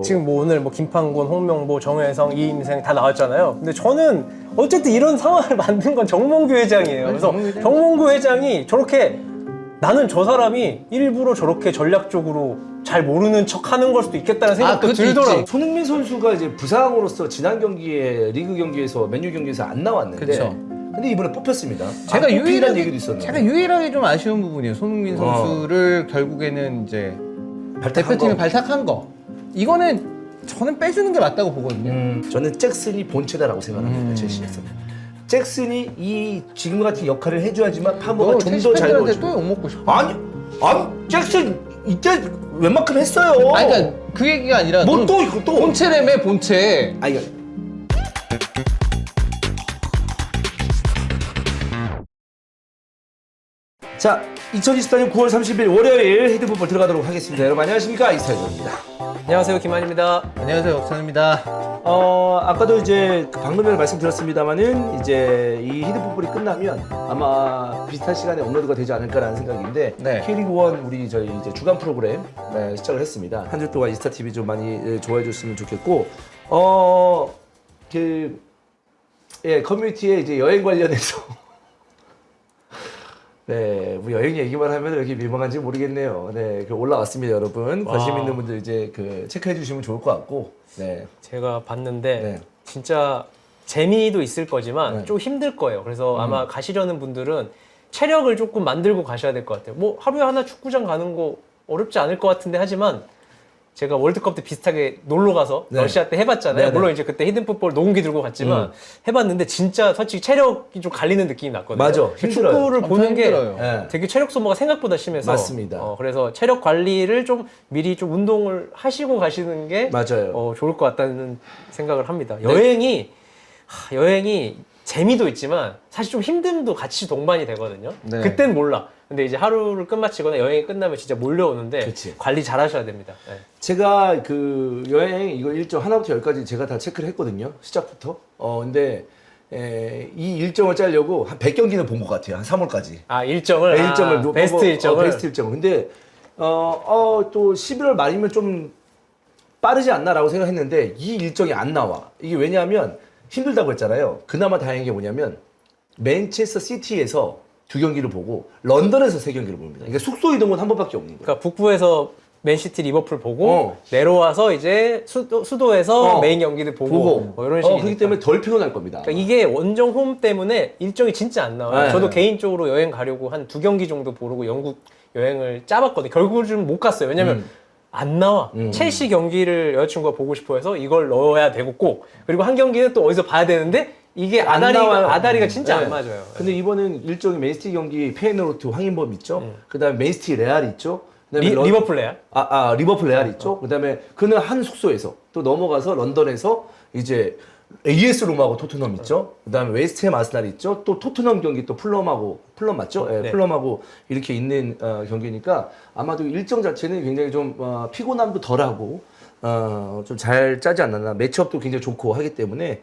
지금 뭐 오늘 뭐 김판곤, 홍명보, 정혜성, 이임생 다 나왔잖아요. 근데 저는 어쨌든 이런 상황을 만든 건 정몽규 회장이에요. 그래서 정몽규 회장이 저렇게 나는 저 사람이 일부러 저렇게 전략적으로 잘 모르는 척 하는 걸 수도 있겠다는 생각도 들더라고요. 손흥민 선수가 이제 부상으로서 지난 경기에 리그 경기에서 맨유 경기에서 안 나왔는데 그쵸. 근데 이번에 뽑혔습니다. 제가 뽑힌다는 얘기도 있었는데. 제가 유일하게 좀 아쉬운 부분이에요. 손흥민 선수를 결국에는 이제 대표팀에 발탁한 거. 이거는 저는 빼주는 게 맞다고 보거든요. 저는 잭슨이 본체다라고 생각합니다. 첼시에서. 잭슨이 이 지금 같은 역할을 해줘야지만 파머가 좀 더 잘 팬들한테 보여주고. 또 욕먹고 싶어. 아니 잭슨 이때 웬만큼 했어요. 아니, 그러니까 그 얘기가 아니라 뭐 또 이거 또 본체라며 본체. 아 이거 자 2024년 9월 30일 월요일 헤드풋볼 들어가도록 하겠습니다. 여러분 안녕하십니까, 이스타일입니다. 안녕하세요, 김한입니다. 안녕하세요, 옥선입니다. 아까도 이제 방금 전에 말씀드렸습니다만은 이제 이 히든풋볼이 끝나면 아마 비슷한 시간에 업로드가 되지 않을까라는 생각인데 네. K리그 1 우리 저희 이제 주간 프로그램 시작을 했습니다. 한 주 동안 이스타 TV 좀 많이 좋아해 줬으면 좋겠고 커뮤니티에 이제 여행 관련해서 네, 뭐 여행 얘기만 하면 왜 이렇게 민망한지 모르겠네요. 네, 올라왔습니다, 여러분. 관심 있는 분들 이제 체크해 주시면 좋을 것 같고. 네. 제가 봤는데 네. 진짜 재미도 있을 거지만 네. 좀 힘들 거예요. 그래서 아마 가시려는 분들은 체력을 조금 만들고 가셔야 될 것 같아요. 뭐 하루에 하나 축구장 가는 거 어렵지 않을 것 같은데 하지만 제가 월드컵 때 비슷하게 놀러 가서 네. 러시아 때 해봤잖아요. 네네. 물론 이제 그때 히든풋볼 녹음기 들고 갔지만 해봤는데 진짜 솔직히 체력이 좀 갈리는 느낌이 났거든요. 맞아. 힘들어요. 축구를 보는 게 힘들어요. 네. 되게 체력 소모가 생각보다 심해서 맞습니다. 그래서 체력 관리를 좀 미리 좀 운동을 하시고 가시는 게 맞아요. 좋을 것 같다는 생각을 합니다. 네. 여행이 재미도 있지만 사실 좀 힘듦도 같이 동반이 되거든요. 네. 그땐 몰라. 근데 이제 하루를 끝마치거나 여행이 끝나면 진짜 몰려오는데 그치. 관리 잘 하셔야 됩니다. 네. 제가 그 여행 이거 일정 하나부터 10까지 제가 다 체크를 했거든요. 시작부터. 근데 이 일정을 짜려고 한 100경기는 본 것 같아요. 한 3월까지. 일정을 베스트 일정을 베스트 일정을. 근데 또 11월 말이면 좀 빠르지 않나라고 생각했는데 이 일정이 안 나와. 이게 왜냐하면 힘들다고 했잖아요. 그나마 다행인 게 뭐냐면 맨체스터 시티에서 2경기를 보고 런던에서 3경기를 봅니다. 그러니까 숙소 이동은 한 번밖에 없는 거예요. 그러니까 북부에서 맨시티 리버풀 보고 내려와서 이제 수도에서 메인 경기들 보고 뭐 이런 식이니까. 그렇기 때문에 덜 피곤할 겁니다. 그러니까 이게 원정 홈 때문에 일정이 진짜 안 나와요. 네. 저도 개인적으로 여행 가려고 한 2경기 정도 보려고 영국 여행을 짜봤거든요. 결국은 좀 못 갔어요. 왜냐면 안 나와. 첼시 경기를 여자친구가 보고 싶어 해서 이걸 넣어야 되고 꼭. 그리고 한 경기는 또 어디서 봐야 되는데 이게 나와요. 아다리가 진짜 네. 안 맞아요. 근데 이번엔 일정이 맨시티 경기 페이노르트 황인범 있죠. 그다음에 맨시티 레알 있죠. 그다음에 리버풀 레알? 리버풀 레알 있죠. 그다음에 그는 한 숙소에서 또 넘어가서 런던에서 이제 AS 롬하고 토트넘 있죠. 그다음에 웨스트햄 아스날 있죠. 또 토트넘 경기 또 풀럼 맞죠? 예, 네. 풀럼하고 이렇게 있는 경기니까 아마도 일정 자체는 굉장히 좀 피곤함도 덜하고 좀 잘 짜지 않았나. 매치업도 굉장히 좋고 하기 때문에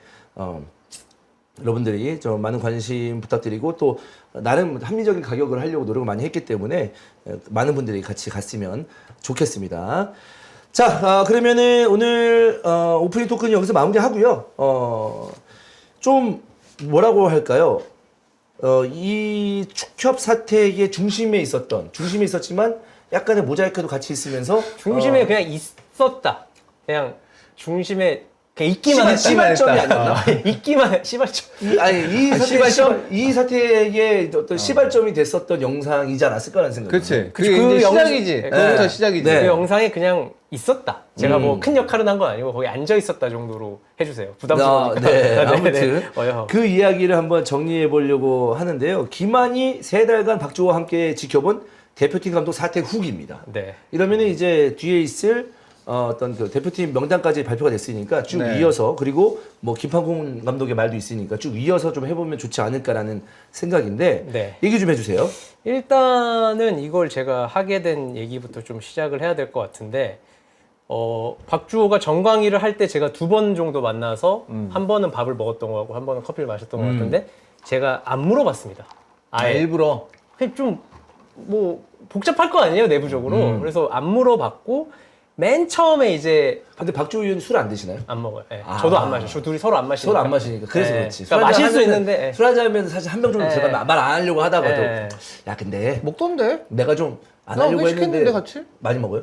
여러분들이 좀 많은 관심 부탁드리고 또 나름 합리적인 가격을 하려고 노력을 많이 했기 때문에 많은 분들이 같이 갔으면 좋겠습니다. 자, 그러면은 오늘 오프닝 토크는 여기서 마무리하고요. 좀 뭐라고 할까요? 이 축협 사태의 중심에 있었지만 약간의 모자이크도 같이 있으면서 중심에 그냥 있었다. 그냥 중심에 그냥 있기만 했다. 시발점이 아니었나? 있기만 해. 시발점. 이 사태의 어떤 시발점이 됐었던 영상이지 않았을까라는 생각이 그렇지. 그게 그 이제 영- 시작이지. 그거부터 네. 시작이지. 네. 그 영상에 그냥 있었다. 제가 뭐 큰 역할은 한 건 아니고 거기 앉아 있었다 정도로 해주세요. 부담스러우니까. 네, 아무튼 어여. 그 이야기를 한번 정리해 보려고 하는데요. 김한이 3달간 박주호와 함께 지켜본 대표팀 감독 사퇴 후기입니다. 네. 이러면은 이제 뒤에 있을 어떤 그 대표팀 명단까지 발표가 됐으니까 쭉 네. 이어서 그리고 뭐 김판공 감독의 말도 있으니까 쭉 이어서 좀 해보면 좋지 않을까라는 생각인데 네. 얘기 좀 해주세요. 일단은 이걸 제가 하게 된 얘기부터 좀 시작을 해야 될 것 같은데 박주호가 정광희를 할 때 제가 2번 정도 만나서 한 번은 밥을 먹었던 것 같고 한 번은 커피를 마셨던 것 같은데 제가 안 물어봤습니다. 아예 일부러. 그냥 좀 뭐 복잡할 거 아니에요 내부적으로. 그래서 안 물어봤고 맨 처음에 이제 근데 박주호 의원이 술 안 드시나요? 안 먹어요. 예. 아. 저도 안 마셔요. 저 둘이 서로 안 마시니까. 서로 안 마시니까 그래서 예. 그렇지. 그러니까 마실 수 있는데 예. 술 한잔 하면 사실 한 병 정도 예. 들어가면 말 안 하려고 하다가도 예. 야 근데 먹던데? 내가 좀 안 나 하려고 왜 시켰는데 했는데 같이? 많이 먹어요?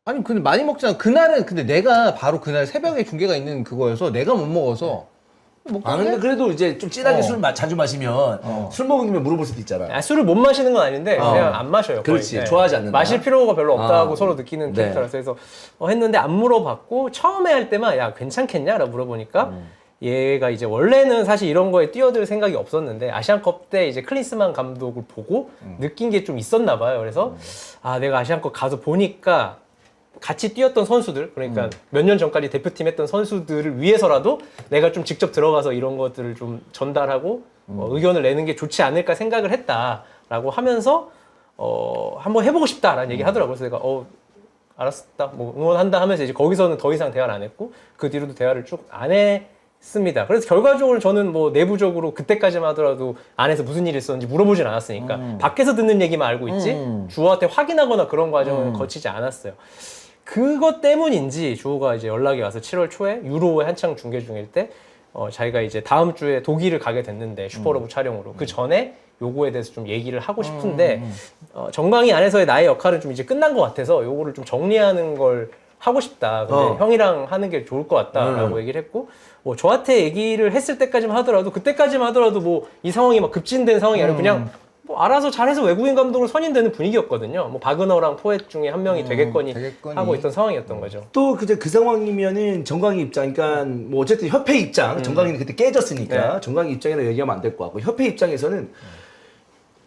아니 근데 많이 먹잖아. 그날은 근데 내가 바로 그날 새벽에 중계가 있는 그거여서 내가 못 먹어서 먹던데? 아 근데 그래도 이제 좀 진하게 어. 술 자주 마시면 술 먹은 김에 물어볼 수도 있잖아. 아, 술을 못 마시는 건 아닌데 그냥 안 마셔요. 거의. 그렇지. 예. 좋아하지 않는다. 마실 필요가 별로 없다고 아. 서로 느끼는 네. 캐릭터라서 그래서 했는데 안 물어봤고 처음에 할 때만 야 괜찮겠냐라고 물어보니까 얘가 이제 원래는 사실 이런 거에 뛰어들 생각이 없었는데 아시안컵 때 이제 클린스만 감독을 보고 느낀 게 좀 있었나 봐요. 그래서 아 내가 아시안컵 가서 보니까 같이 뛰었던 선수들 그러니까 몇 년 전까지 대표팀 했던 선수들을 위해서라도 내가 좀 직접 들어가서 이런 것들을 좀 전달하고 의견을 내는 게 좋지 않을까 생각을 했다라고 하면서 한번 해보고 싶다라는 얘기 하더라고요. 그래서 내가 알았다 뭐 응원한다 하면서 이제 거기서는 더 이상 대화를 안 했고 그 뒤로도 대화를 쭉 안 했습니다. 그래서 결과적으로 저는 뭐 내부적으로 그때까지만 하더라도 안에서 무슨 일이 있었는지 물어보진 않았으니까 밖에서 듣는 얘기만 알고 있지 주호한테 확인하거나 그런 과정은 거치지 않았어요. 그것 때문인지 주호가 이제 연락이 와서 7월 초에 유로에 한창 중계 중일 때 자기가 이제 다음 주에 독일을 가게 됐는데 슈퍼러브 촬영으로 그 전에 요거에 대해서 좀 얘기를 하고 싶은데 정강이 안에서의 나의 역할은 좀 이제 끝난 것 같아서 요거를 좀 정리하는 걸 하고 싶다. 근데 형이랑 하는 게 좋을 것 같다라고 얘기를 했고 뭐 저한테 얘기를 했을 때까지만 하더라도 그때까지만 하더라도 뭐 이 상황이 막 급진된 상황이 아니라 그냥 뭐 알아서 잘해서 외국인 감독으로 선임되는 분위기였거든요. 뭐 바그너랑 포엣 중에 한 명이 되겠거니 하고 있던 상황이었던 거죠. 또 그 상황이면은 정강이 입장, 그러니까 뭐 어쨌든 협회 입장, 정강이는 그때 깨졌으니까 네. 정강이 입장이라 얘기하면 안 될 것 같고 협회 입장에서는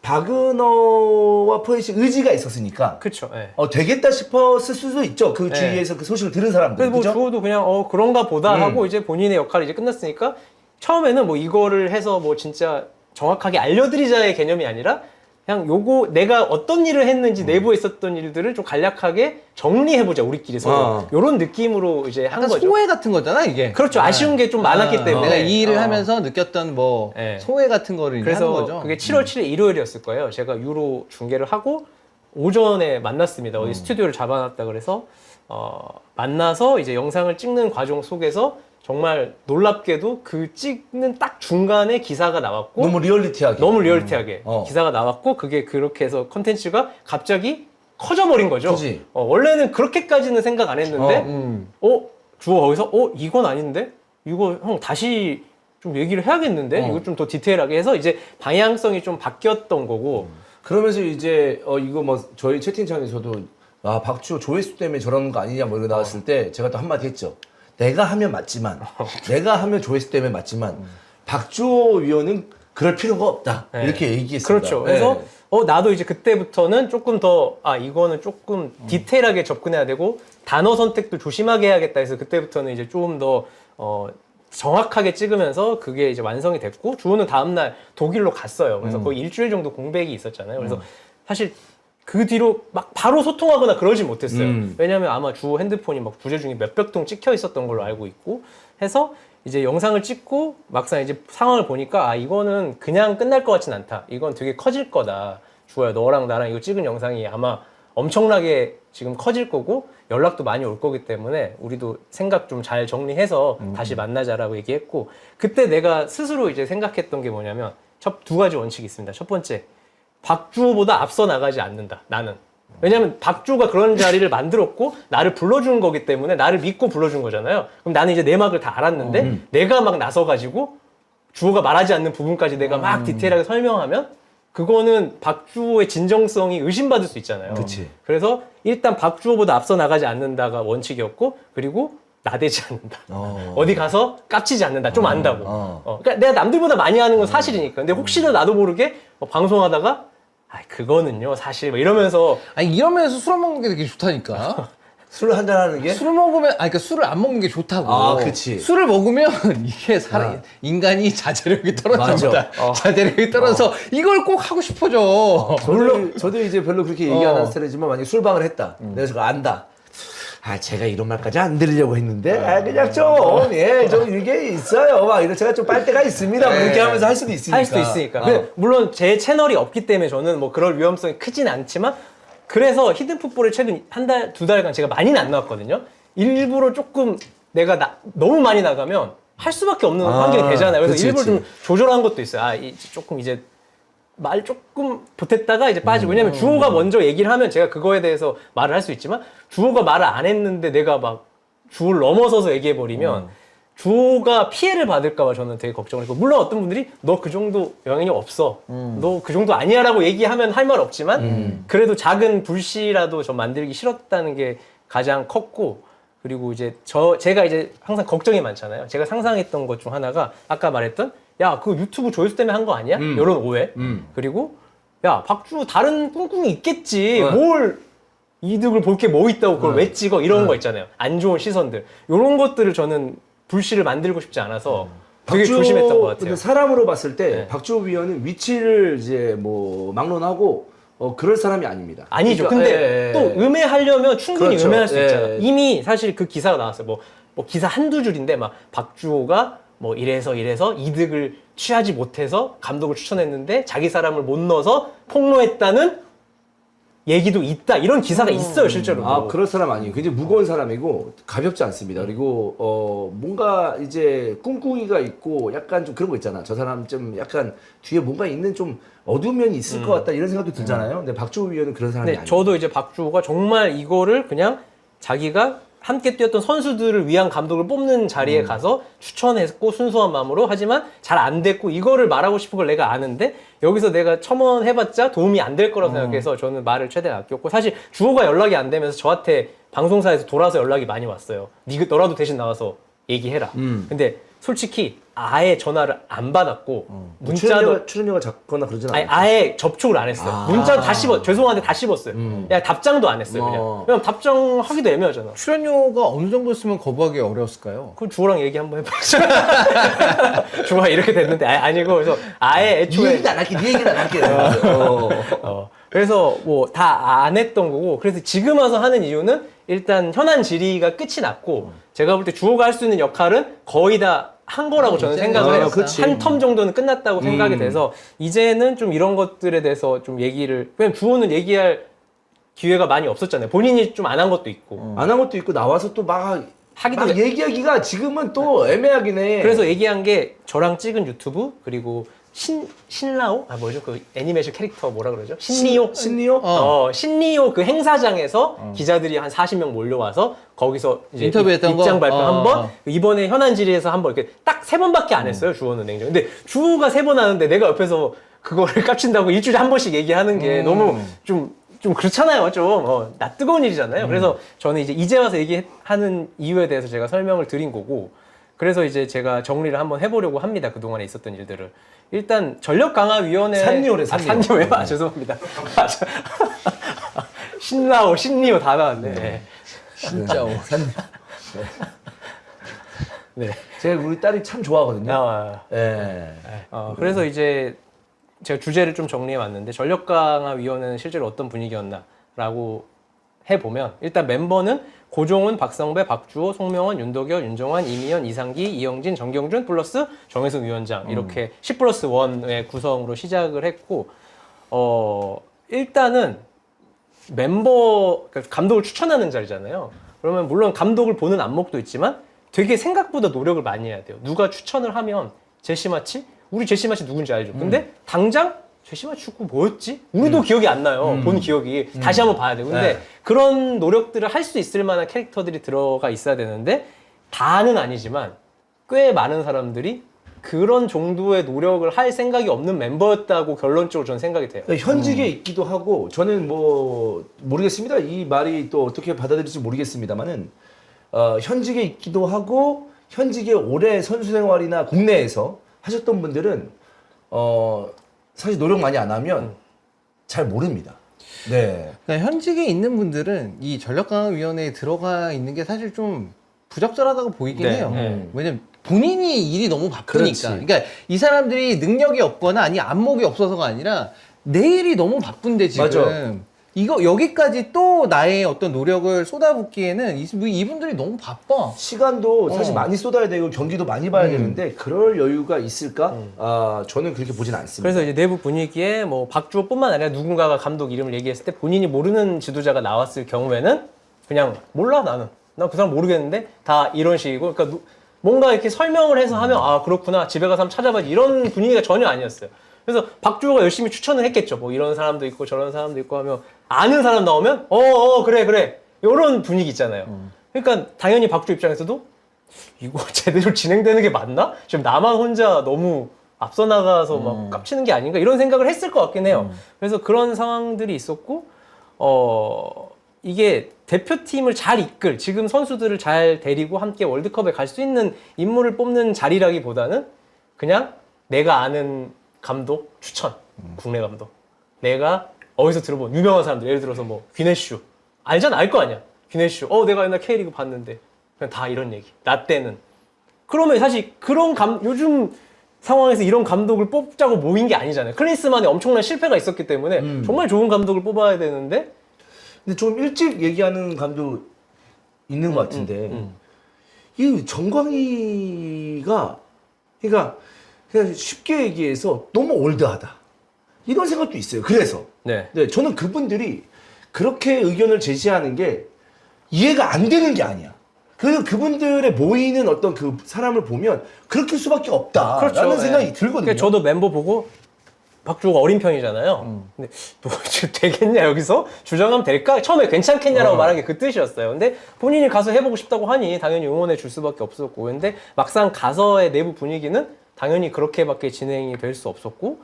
바그너와 포엣이 의지가 있었으니까 그렇죠. 예. 되겠다 싶었을 수도 있죠. 그 네. 주위에서 그 소식을 들은 사람들. 그래서 뭐 그죠? 주호도 그냥 그런가 보다 하고 이제 본인의 역할이 이제 끝났으니까 처음에는 뭐 이거를 해서 뭐 진짜 정확하게 알려드리자의 개념이 아니라 그냥 요거 내가 어떤 일을 했는지 내부에 있었던 일들을 좀 간략하게 정리해보자 우리끼리 서로 요런 느낌으로 이제 한 약간 거죠. 소외 같은 거잖아 이게. 그렇죠. 아쉬운 게 좀 많았기 때문에 내가 이 일을 하면서 느꼈던 뭐 네. 소외 같은 거를 이제 하는 그래서 거죠. 그게 7월 7일 일요일이었을 거예요. 제가 유로 중계를 하고 오전에 만났습니다. 어디 스튜디오를 잡아놨다 그래서 만나서 이제 영상을 찍는 과정 속에서 정말 놀랍게도 그 찍는 딱 중간에 기사가 나왔고 너무 리얼리티하게. 너무 리얼티하게 어. 기사가 나왔고 그게 그렇게 해서 컨텐츠가 갑자기 커져버린 거죠. 그치. 원래는 그렇게까지는 생각 안 했는데 주호 거기서 이건 아닌데 이거 형 다시 좀 얘기를 해야겠는데 이거 좀 더 디테일하게 해서 이제 방향성이 좀 바뀌었던 거고 그러면서 이제 이거 뭐 저희 채팅창에서도 박주호 조회수 때문에 저러는 거 아니냐 뭐 이거 나왔을 때 제가 또 한마디 했죠. 내가 하면 맞지만 내가 하면 조회수 때문에 맞지만 박주호 위원은 그럴 필요가 없다. 네. 이렇게 얘기했습니다. 그렇죠. 그래서 나도 이제 그때부터는 조금 더 이거는 조금 디테일하게 접근해야 되고 단어 선택도 조심하게 해야겠다 해서 그때부터는 이제 조금 더 정확하게 찍으면서 그게 이제 완성이 됐고 주호는 다음날 독일로 갔어요. 그래서 거의 일주일 정도 공백이 있었잖아요. 그래서 사실 그 뒤로 막 바로 소통하거나 그러지 못했어요. 왜냐하면 아마 주호 핸드폰이 막 부재 중에 몇백 통 찍혀 있었던 걸로 알고 있고 해서 이제 영상을 찍고 막상 이제 상황을 보니까 이거는 그냥 끝날 것 같진 않다. 이건 되게 커질 거다. 주호야 너랑 나랑 이거 찍은 영상이 아마 엄청나게 지금 커질 거고 연락도 많이 올 거기 때문에 우리도 생각 좀 잘 정리해서 다시 만나자라고 얘기했고 그때 내가 스스로 이제 생각했던 게 뭐냐면 두 가지 원칙이 있습니다. 첫 번째 박주호보다 앞서 나가지 않는다. 나는. 왜냐면 박주호가 그런 자리를 만들었고 나를 불러준 거기 때문에 나를 믿고 불러준 거잖아요. 그럼 나는 이제 내막을 다 알았는데 내가 막 나서가지고 주호가 말하지 않는 부분까지 내가 막 디테일하게 설명하면 그거는 박주호의 진정성이 의심받을 수 있잖아요. 그치. 그래서 일단 박주호보다 앞서 나가지 않는다가 원칙이었고 그리고 나대지 않는다. 어디 가서 깝치지 않는다. 좀 안다고. 그러니까 내가 남들보다 많이 하는 건 사실이니까. 근데 혹시나 나도 모르게 방송하다가 그거는요 사실 뭐 이러면서 아니 이러면서 술 안 먹는 게 되게 좋다니까. 술 한잔 하는 게 술 먹으면 그러니까 술을 안 먹는 게 좋다고. 그치. 술을 먹으면 이게 인간이 자제력이 떨어집니다. 자제력이 떨어져서 이걸 꼭 하고 싶어져. 저도 이제 별로 그렇게 얘기하는 스타일이지만 만약에 술방을 했다. 내가 저거 안다. 제가 이런 말까지 안 드리려고 했는데, 그냥 좀 이게 있어요. 막 이런 제가 좀 빨대가 있습니다. 뭐 이렇게 하면서 할 수도 있으니까. 할 수도 있으니까. 근데 물론 제 채널이 없기 때문에 저는 뭐 그럴 위험성이 크진 않지만 그래서 히든풋볼을 최근 한 달, 두 달간 제가 많이는 안 나왔거든요. 일부러 조금 내가 너무 많이 나가면 할 수밖에 없는 환경이 되잖아요. 그래서 그치, 일부러 그치. 좀 조절한 것도 있어요. 조금 이제 말 조금 보탰다가 이제 빠지고. 왜냐면 주호가 먼저 얘기를 하면 제가 그거에 대해서 말을 할 수 있지만 주호가 말을 안 했는데 내가 막 주호를 넘어서서 얘기해버리면 주호가 피해를 받을까봐 저는 되게 걱정을 했고, 물론 어떤 분들이 너 그 정도 영향이 없어, 너 그 정도 아니야 라고 얘기하면 할 말 없지만 그래도 작은 불씨라도 좀 만들기 싫었다는 게 가장 컸고, 그리고 이제 제가 이제 항상 걱정이 많잖아요. 제가 상상했던 것 중 하나가 아까 말했던 야 그거 유튜브 조회수 때문에 한 거 아니야? 이런 오해. 그리고 야 박주호 다른 꿍꿍이 있겠지, 뭘 이득을 볼 게 뭐 있다고 그걸 왜 찍어, 이런 거 있잖아요. 안 좋은 시선들, 이런 것들을 저는 불씨를 만들고 싶지 않아서 되게 조심했던 것 같아요. 근데 사람으로 봤을 때 네. 박주호 위원은 위치를 이제 뭐 막론하고 그럴 사람이 아닙니다. 아니죠. 그러니까, 근데 또 음해하려면 충분히 그렇죠. 음해할 수 예. 있잖아요. 이미 사실 그 기사가 나왔어요. 뭐 기사 한두 줄인데 막 박주호가 뭐 이래서 이득을 취하지 못해서 감독을 추천했는데 자기 사람을 못 넣어서 폭로했다는 얘기도 있다, 이런 기사가 있어요 실제로. 아, 그럴 사람 아니에요. 굉장히 무거운 사람이고 가볍지 않습니다. 그리고 뭔가 이제 꿍꿍이가 있고 약간 좀 그런 거 있잖아. 저 사람 좀 약간 뒤에 뭔가 있는 좀 어두운 면이 있을 것 같다, 이런 생각도 들잖아요. 근데 박주호 위원은 그런 사람이 근데 아니에요. 저도 이제 박주호가 정말 이거를 그냥 자기가 함께 뛰었던 선수들을 위한 감독을 뽑는 자리에 가서 추천했고 순수한 마음으로, 하지만 잘 안 됐고 이거를 말하고 싶은 걸 내가 아는데 여기서 내가 첨언해봤자 도움이 안 될 거라고 생각해서 저는 말을 최대한 아꼈고, 사실 주호가 연락이 안 되면서 저한테 방송사에서 돌아서 연락이 많이 왔어요. 너라도 대신 나와서 얘기해라. 근데 솔직히 아예 전화를 안 받았고 문자도 출연료가 작거나 그러진 아니, 않아요. 아예 접촉을 안 했어요. 문자도 다 죄송한데 다 씹었어요. 그냥 답장도 안 했어요. 그냥. 왜냐면 답장하기도 애매하잖아. 출연료가 어느 정도였으면 거부하기 어려웠을까요? 그럼 주호랑 얘기 한번 해보자. 주호가 이렇게 됐는데 아니고, 그래서 아예 애초에 네 얘기도 안 할게, 네 얘기도 안 할게. 그래서 뭐 다 안 했던 거고, 그래서 지금 와서 하는 이유는 일단 현안 질의가 끝이 났고 제가 볼 때 주호가 할 수 있는 역할은 거의 다 한 거라고 저는 생각을 해요. 그치. 한 텀 정도는 끝났다고 생각이 돼서 이제는 좀 이런 것들에 대해서 좀 얘기를, 왜냐면 주호는 얘기할 기회가 많이 없었잖아요. 본인이 좀 안 한 것도 있고. 안 한 것도 있고 나와서 또 막 하기도 얘기하기가 지금은 또 애매하긴 해. 그래서 얘기한 게 저랑 찍은 유튜브, 그리고 신라오? 뭐죠? 그 애니메이션 캐릭터 뭐라 그러죠? 신리오? 신리오? 신리오 그 행사장에서 기자들이 한 40명 몰려와서 거기서 이제 인터뷰했던 입장 거? 발표 한 번, 이번에 현안 질의에서 한 번, 이렇게 딱 3번밖에 안 했어요, 주호는 냉정. 근데 주호가 3번 하는데 내가 옆에서 그거를 깝친다고 일주일에 한 번씩 얘기하는 게 너무 좀 그렇잖아요. 나 뜨거운 일이잖아요. 그래서 저는 이제 와서 얘기하는 이유에 대해서 제가 설명을 드린 거고, 그래서 이제 제가 정리를 한번 해보려고 합니다. 그동안에 있었던 일들을. 일단 전력강화위원회. 산리오래, 산리오. 산리오요? 죄송합니다. 신리오 다 나왔네. 네. 진짜 네. 제가 우리 딸이 참 좋아하거든요. 예. 그래서 이제 제가 주제를 좀 정리해 왔는데, 전력강화위원회는 실제로 어떤 분위기였나라고 해보면, 일단 멤버는 고종훈, 박성배, 박주호, 송명원, 윤도결, 윤정환, 이미연, 이상기, 이영진, 정경준 플러스 정혜승 위원장, 이렇게 10+1의 구성으로 시작을 했고, 일단은 그러니까 감독을 추천하는 자리잖아요. 그러면 물론 감독을 보는 안목도 있지만 되게 생각보다 노력을 많이 해야 돼요. 누가 추천을 하면 제시마치? 우리 제시마치 누군지 알죠? 근데 당장 제시마치 축구 뭐였지? 우리도 기억이 안 나요. 본 기억이. 다시 한번 봐야 돼요. 근데 네. 그런 노력들을 할 수 있을 만한 캐릭터들이 들어가 있어야 되는데, 다는 아니지만 꽤 많은 사람들이 그런 정도의 노력을 할 생각이 없는 멤버였다고 결론적으로 저는 생각이 돼요. 현직에 있기도 하고, 저는 뭐 모르겠습니다. 이 말이 또 어떻게 받아들일지 모르겠습니다만은 현직에 있기도 하고, 현직에 오래 선수 생활이나 국내에서 하셨던 분들은 사실 노력 많이 안 하면 잘 모릅니다. 네. 그러니까 현직에 있는 분들은 이 전력강화위원회에 들어가 있는 게 사실 좀 부적절하다고 보이긴 네, 해요. 네. 왜냐면 본인이 일이 너무 바쁘니까. 그렇지. 그러니까 이 사람들이 능력이 없거나 아니 안목이 없어서가 아니라 내 일이 너무 바쁜데 지금 맞아. 이거 여기까지 또 나의 어떤 노력을 쏟아붓기에는 이분들이 너무 바빠. 시간도 사실 많이 쏟아야 되고 경기도 많이 봐야 되는데 그럴 여유가 있을까? 저는 그렇게 보진 않습니다. 그래서 이제 내부 분위기에 뭐 박주호뿐만 아니라 누군가가 감독 이름을 얘기했을 때 본인이 모르는 지도자가 나왔을 경우에는 그냥 몰라 나는 나 그 사람 모르겠는데 다 이런 식이고 그러니까 뭔가 이렇게 설명을 해서 하면 아 그렇구나 집에 가서 한번 찾아봐야지 이런 분위기가 전혀 아니었어요. 그래서 박주호가 열심히 추천을 했겠죠. 뭐 이런 사람도 있고 저런 사람도 있고 하면 아는 사람 나오면 그래 이런 분위기 있잖아요. 그러니까 당연히 박주호 입장에서도 이거 제대로 진행되는 게 맞나? 지금 나만 혼자 너무 앞서 나가서 막 깝치는 게 아닌가 이런 생각을 했을 것 같긴 해요. 그래서 그런 상황들이 있었고 이게 대표팀을 잘 이끌 지금 선수들을 잘 데리고 함께 월드컵에 갈 수 있는 인물을 뽑는 자리라기보다는 그냥 내가 아는 감독 추천 국내 감독 내가 어디서 들어본 유명한 사람들 예를 들어서 뭐 귀네슈 알잖아 알 거 아니야 귀네슈 내가 옛날 K리그 봤는데 그냥 다 이런 얘기 나 때는 그러면 사실 그런 요즘 상황에서 이런 감독을 뽑자고 모인 게 아니잖아요. 클린스만에 엄청난 실패가 있었기 때문에 정말 좋은 감독을 뽑아야 되는데 근데 좀 일찍 얘기하는 감도 있는 것 같은데 이 정광희가 그러니까 그냥 쉽게 얘기해서 너무 올드하다 이런 생각도 있어요. 그래서 네. 저는 그분들이 그렇게 의견을 제시하는 게 이해가 안 되는 게 아니야. 그분들의 모이는 어떤 그 사람을 보면 그렇게 수밖에 없다라는 그렇죠. 생각이 네. 들거든요. 그러니까 저도 멤버 보고 박주호가 어린 편이잖아요. 근데 너 되겠냐 여기서 주장하면 될까? 처음에 괜찮겠냐라고 말한 게 그 뜻이었어요. 근데 본인이 가서 해보고 싶다고 하니 당연히 응원해 줄 수밖에 없었고, 근데 막상 가서의 내부 분위기는 당연히 그렇게밖에 진행이 될 수 없었고,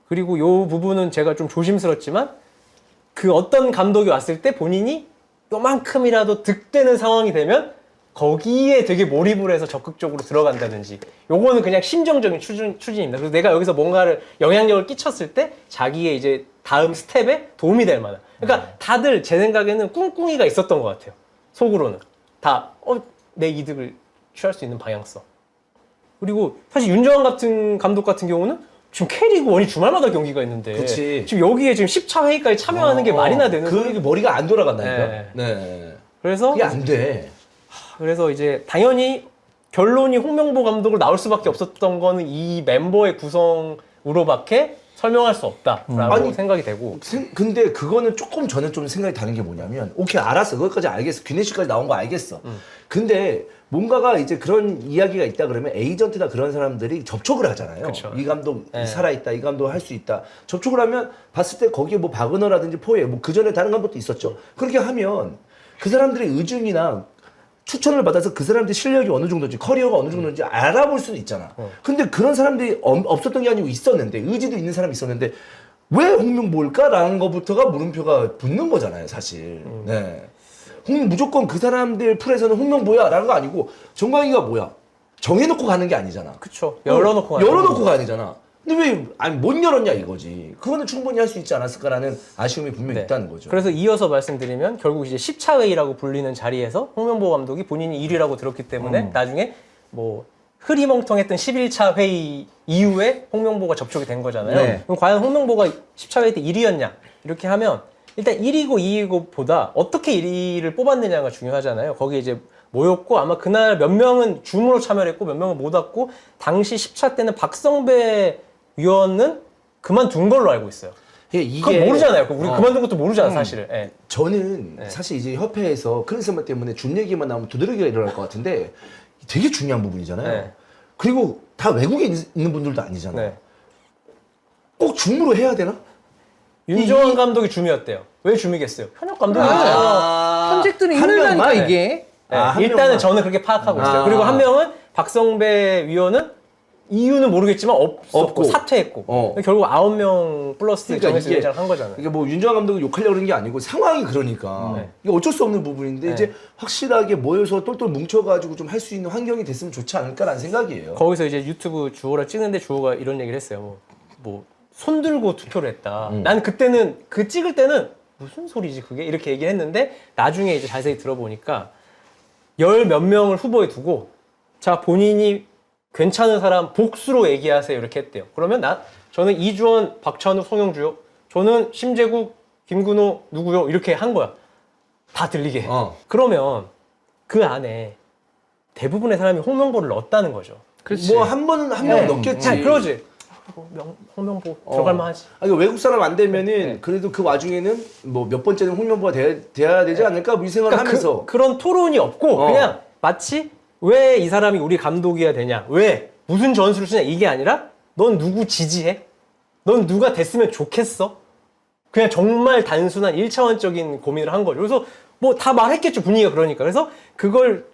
그리고 요 부분은 제가 좀 조심스럽지만 그 어떤 감독이 왔을 때 본인이 요만큼이라도 득되는 상황이 되면 거기에 되게 몰입을 해서 적극적으로 들어간다든지 요거는 그냥 심정적인 추진입니다. 그래서 내가 여기서 뭔가를 영향력을 끼쳤을 때 자기의 이제 다음 스텝에 도움이 될 만한 그러니까 다들 제 생각에는 꿍꿍이가 있었던 것 같아요. 속으로는 다 내 이득을 취할 수 있는 방향성. 그리고 사실 윤정환 같은 감독 같은 경우는 지금 K리그 1이 주말마다 경기가 있는데 그치. 지금 여기에 지금 10차 회의까지 참여하는 게 말이나 되는 그 머리가 안 돌아간다니까. 네. 네. 그래서 그게 안 돼. 그래서 이제 당연히 결론이 홍명보 감독으로 나올 수밖에 없었던 거는 이 멤버의 구성으로밖에 설명할 수 없다라고 아니, 생각이 되고. 근데 그거는 조금 저는 좀 생각이 다른 게 뭐냐면 오케이 알았어 그것까지 알겠어 귀네씨까지 나온 거 알겠어. 근데 뭔가가 이제 그런 이야기가 있다 그러면 에이전트나 그런 사람들이 접촉을 하잖아요. 그쵸. 이 감독 네. 살아있다 이 감독 할 수 있다 접촉을 하면 봤을 때 거기에 뭐 바그너라든지 포에 뭐 그 전에 다른 감독도 있었죠. 그렇게 하면 그 사람들의 의중이나 추천을 받아서 그 사람들의 실력이 어느 정도인지 커리어가 어느 정도인지 알아볼 수는 있잖아. 근데 그런 사람들이 없었던 게 아니고 있었는데 의지도 있는 사람이 있었는데 왜 홍명보일까라는 것부터가 물음표가 붙는 거잖아요 사실. 네. 무조건 그 사람들 풀에서는 홍명보야 라는 거 아니고 정광희가 뭐야 정해놓고 가는 게 아니잖아. 그쵸. 열어놓고 가는 열어놓고 가야 되잖아. 근데 왜 못 열었냐 이거지. 그거는 충분히 할 수 있지 않았을까라는 아쉬움이 분명히 네. 있다는 거죠. 그래서 이어서 말씀드리면 결국 이제 10차 회의라고 불리는 자리에서 홍명보 감독이 본인이 1위라고 들었기 때문에 나중에 뭐 흐리멍텅했던 11차 회의 이후에 홍명보가 접촉이 된 거잖아요. 네. 그럼 과연 홍명보가 10차 회의 때 1위였냐? 이렇게 하면 일단 1위고 2위고 보다 어떻게 1위를 뽑았느냐가 중요하잖아요. 거기에 이제 모였고 아마 그날 몇 명은 줌으로 참여를 했고 몇 명은 못 왔고 당시 10차 때는 박성배 위원은 그만둔 걸로 알고 있어요. 이게 그건 모르잖아요. 우리 그만둔 것도 모르잖아 사실은. 예. 저는 사실 이제 협회에서 클린스만 때문에 준 얘기만 나오면 두드러기가 일어날 것 같은데 되게 중요한 부분이잖아요. 네. 그리고 다 외국에 있는 분들도 아니잖아요. 네. 꼭 줌으로 해야 되나? 윤정환 감독이 줌이었대요. 왜 줌이겠어요? 현역 감독이죠. 현직들이 한 힘들다니까 명만? 이게. 네, 한 일단은 명만. 저는 그렇게 파악하고 있어요. 아. 그리고 한 명은 박성배 위원은 이유는 모르겠지만 없었고 없고. 사퇴했고 결국 9명 플러스 그러니까 정해서 이게- 연장을 한 거잖아요. 이게 뭐 윤정환 감독을 욕하려고 그런 게 아니고 상황이 그러니까 네. 이게 어쩔 수 없는 부분인데 네. 이제 확실하게 모여서 똘똘 뭉쳐가지고 좀 할 수 있는 환경이 됐으면 좋지 않을까라는 생각이에요. 거기서 이제 유튜브 주호를 찍는데 주호가 이런 얘기를 했어요. 뭐 손 들고 투표를 했다. 난 그때는 그 찍을 때는 무슨 소리지 그게 이렇게 얘기했는데 나중에 이제 자세히 들어보니까 10 몇 명을 후보에 두고 자 본인이 괜찮은 사람 복수로 얘기하세요 이렇게 했대요. 그러면 저는 이주원, 박찬욱, 송영주요. 저는 심재국, 김근호 누구요? 이렇게 한 거야. 다 들리게. 그러면 그 안에 대부분의 사람이 홍명보를 넣었다는 거죠. 그렇지. 뭐 한 번은 한 명 넣겠지. 자, 그러지. 홍명보 들어갈 만하지. 아니, 외국 사람 안 되면은 그래도 그 와중에는 뭐 몇 번째는 홍명보가 돼야 되지 않을까? 뭐 이 생각을 하면서 그런 토론이 없고 그냥 마치 왜 이 사람이 우리 감독이어야 되냐? 왜 무슨 전술을 쓰냐? 이게 아니라 넌 누구 지지해? 넌 누가 됐으면 좋겠어? 그냥 정말 단순한 1차원적인 고민을 한 거죠. 그래서 뭐 다 말했겠죠, 분위기가 그러니까. 그래서 그걸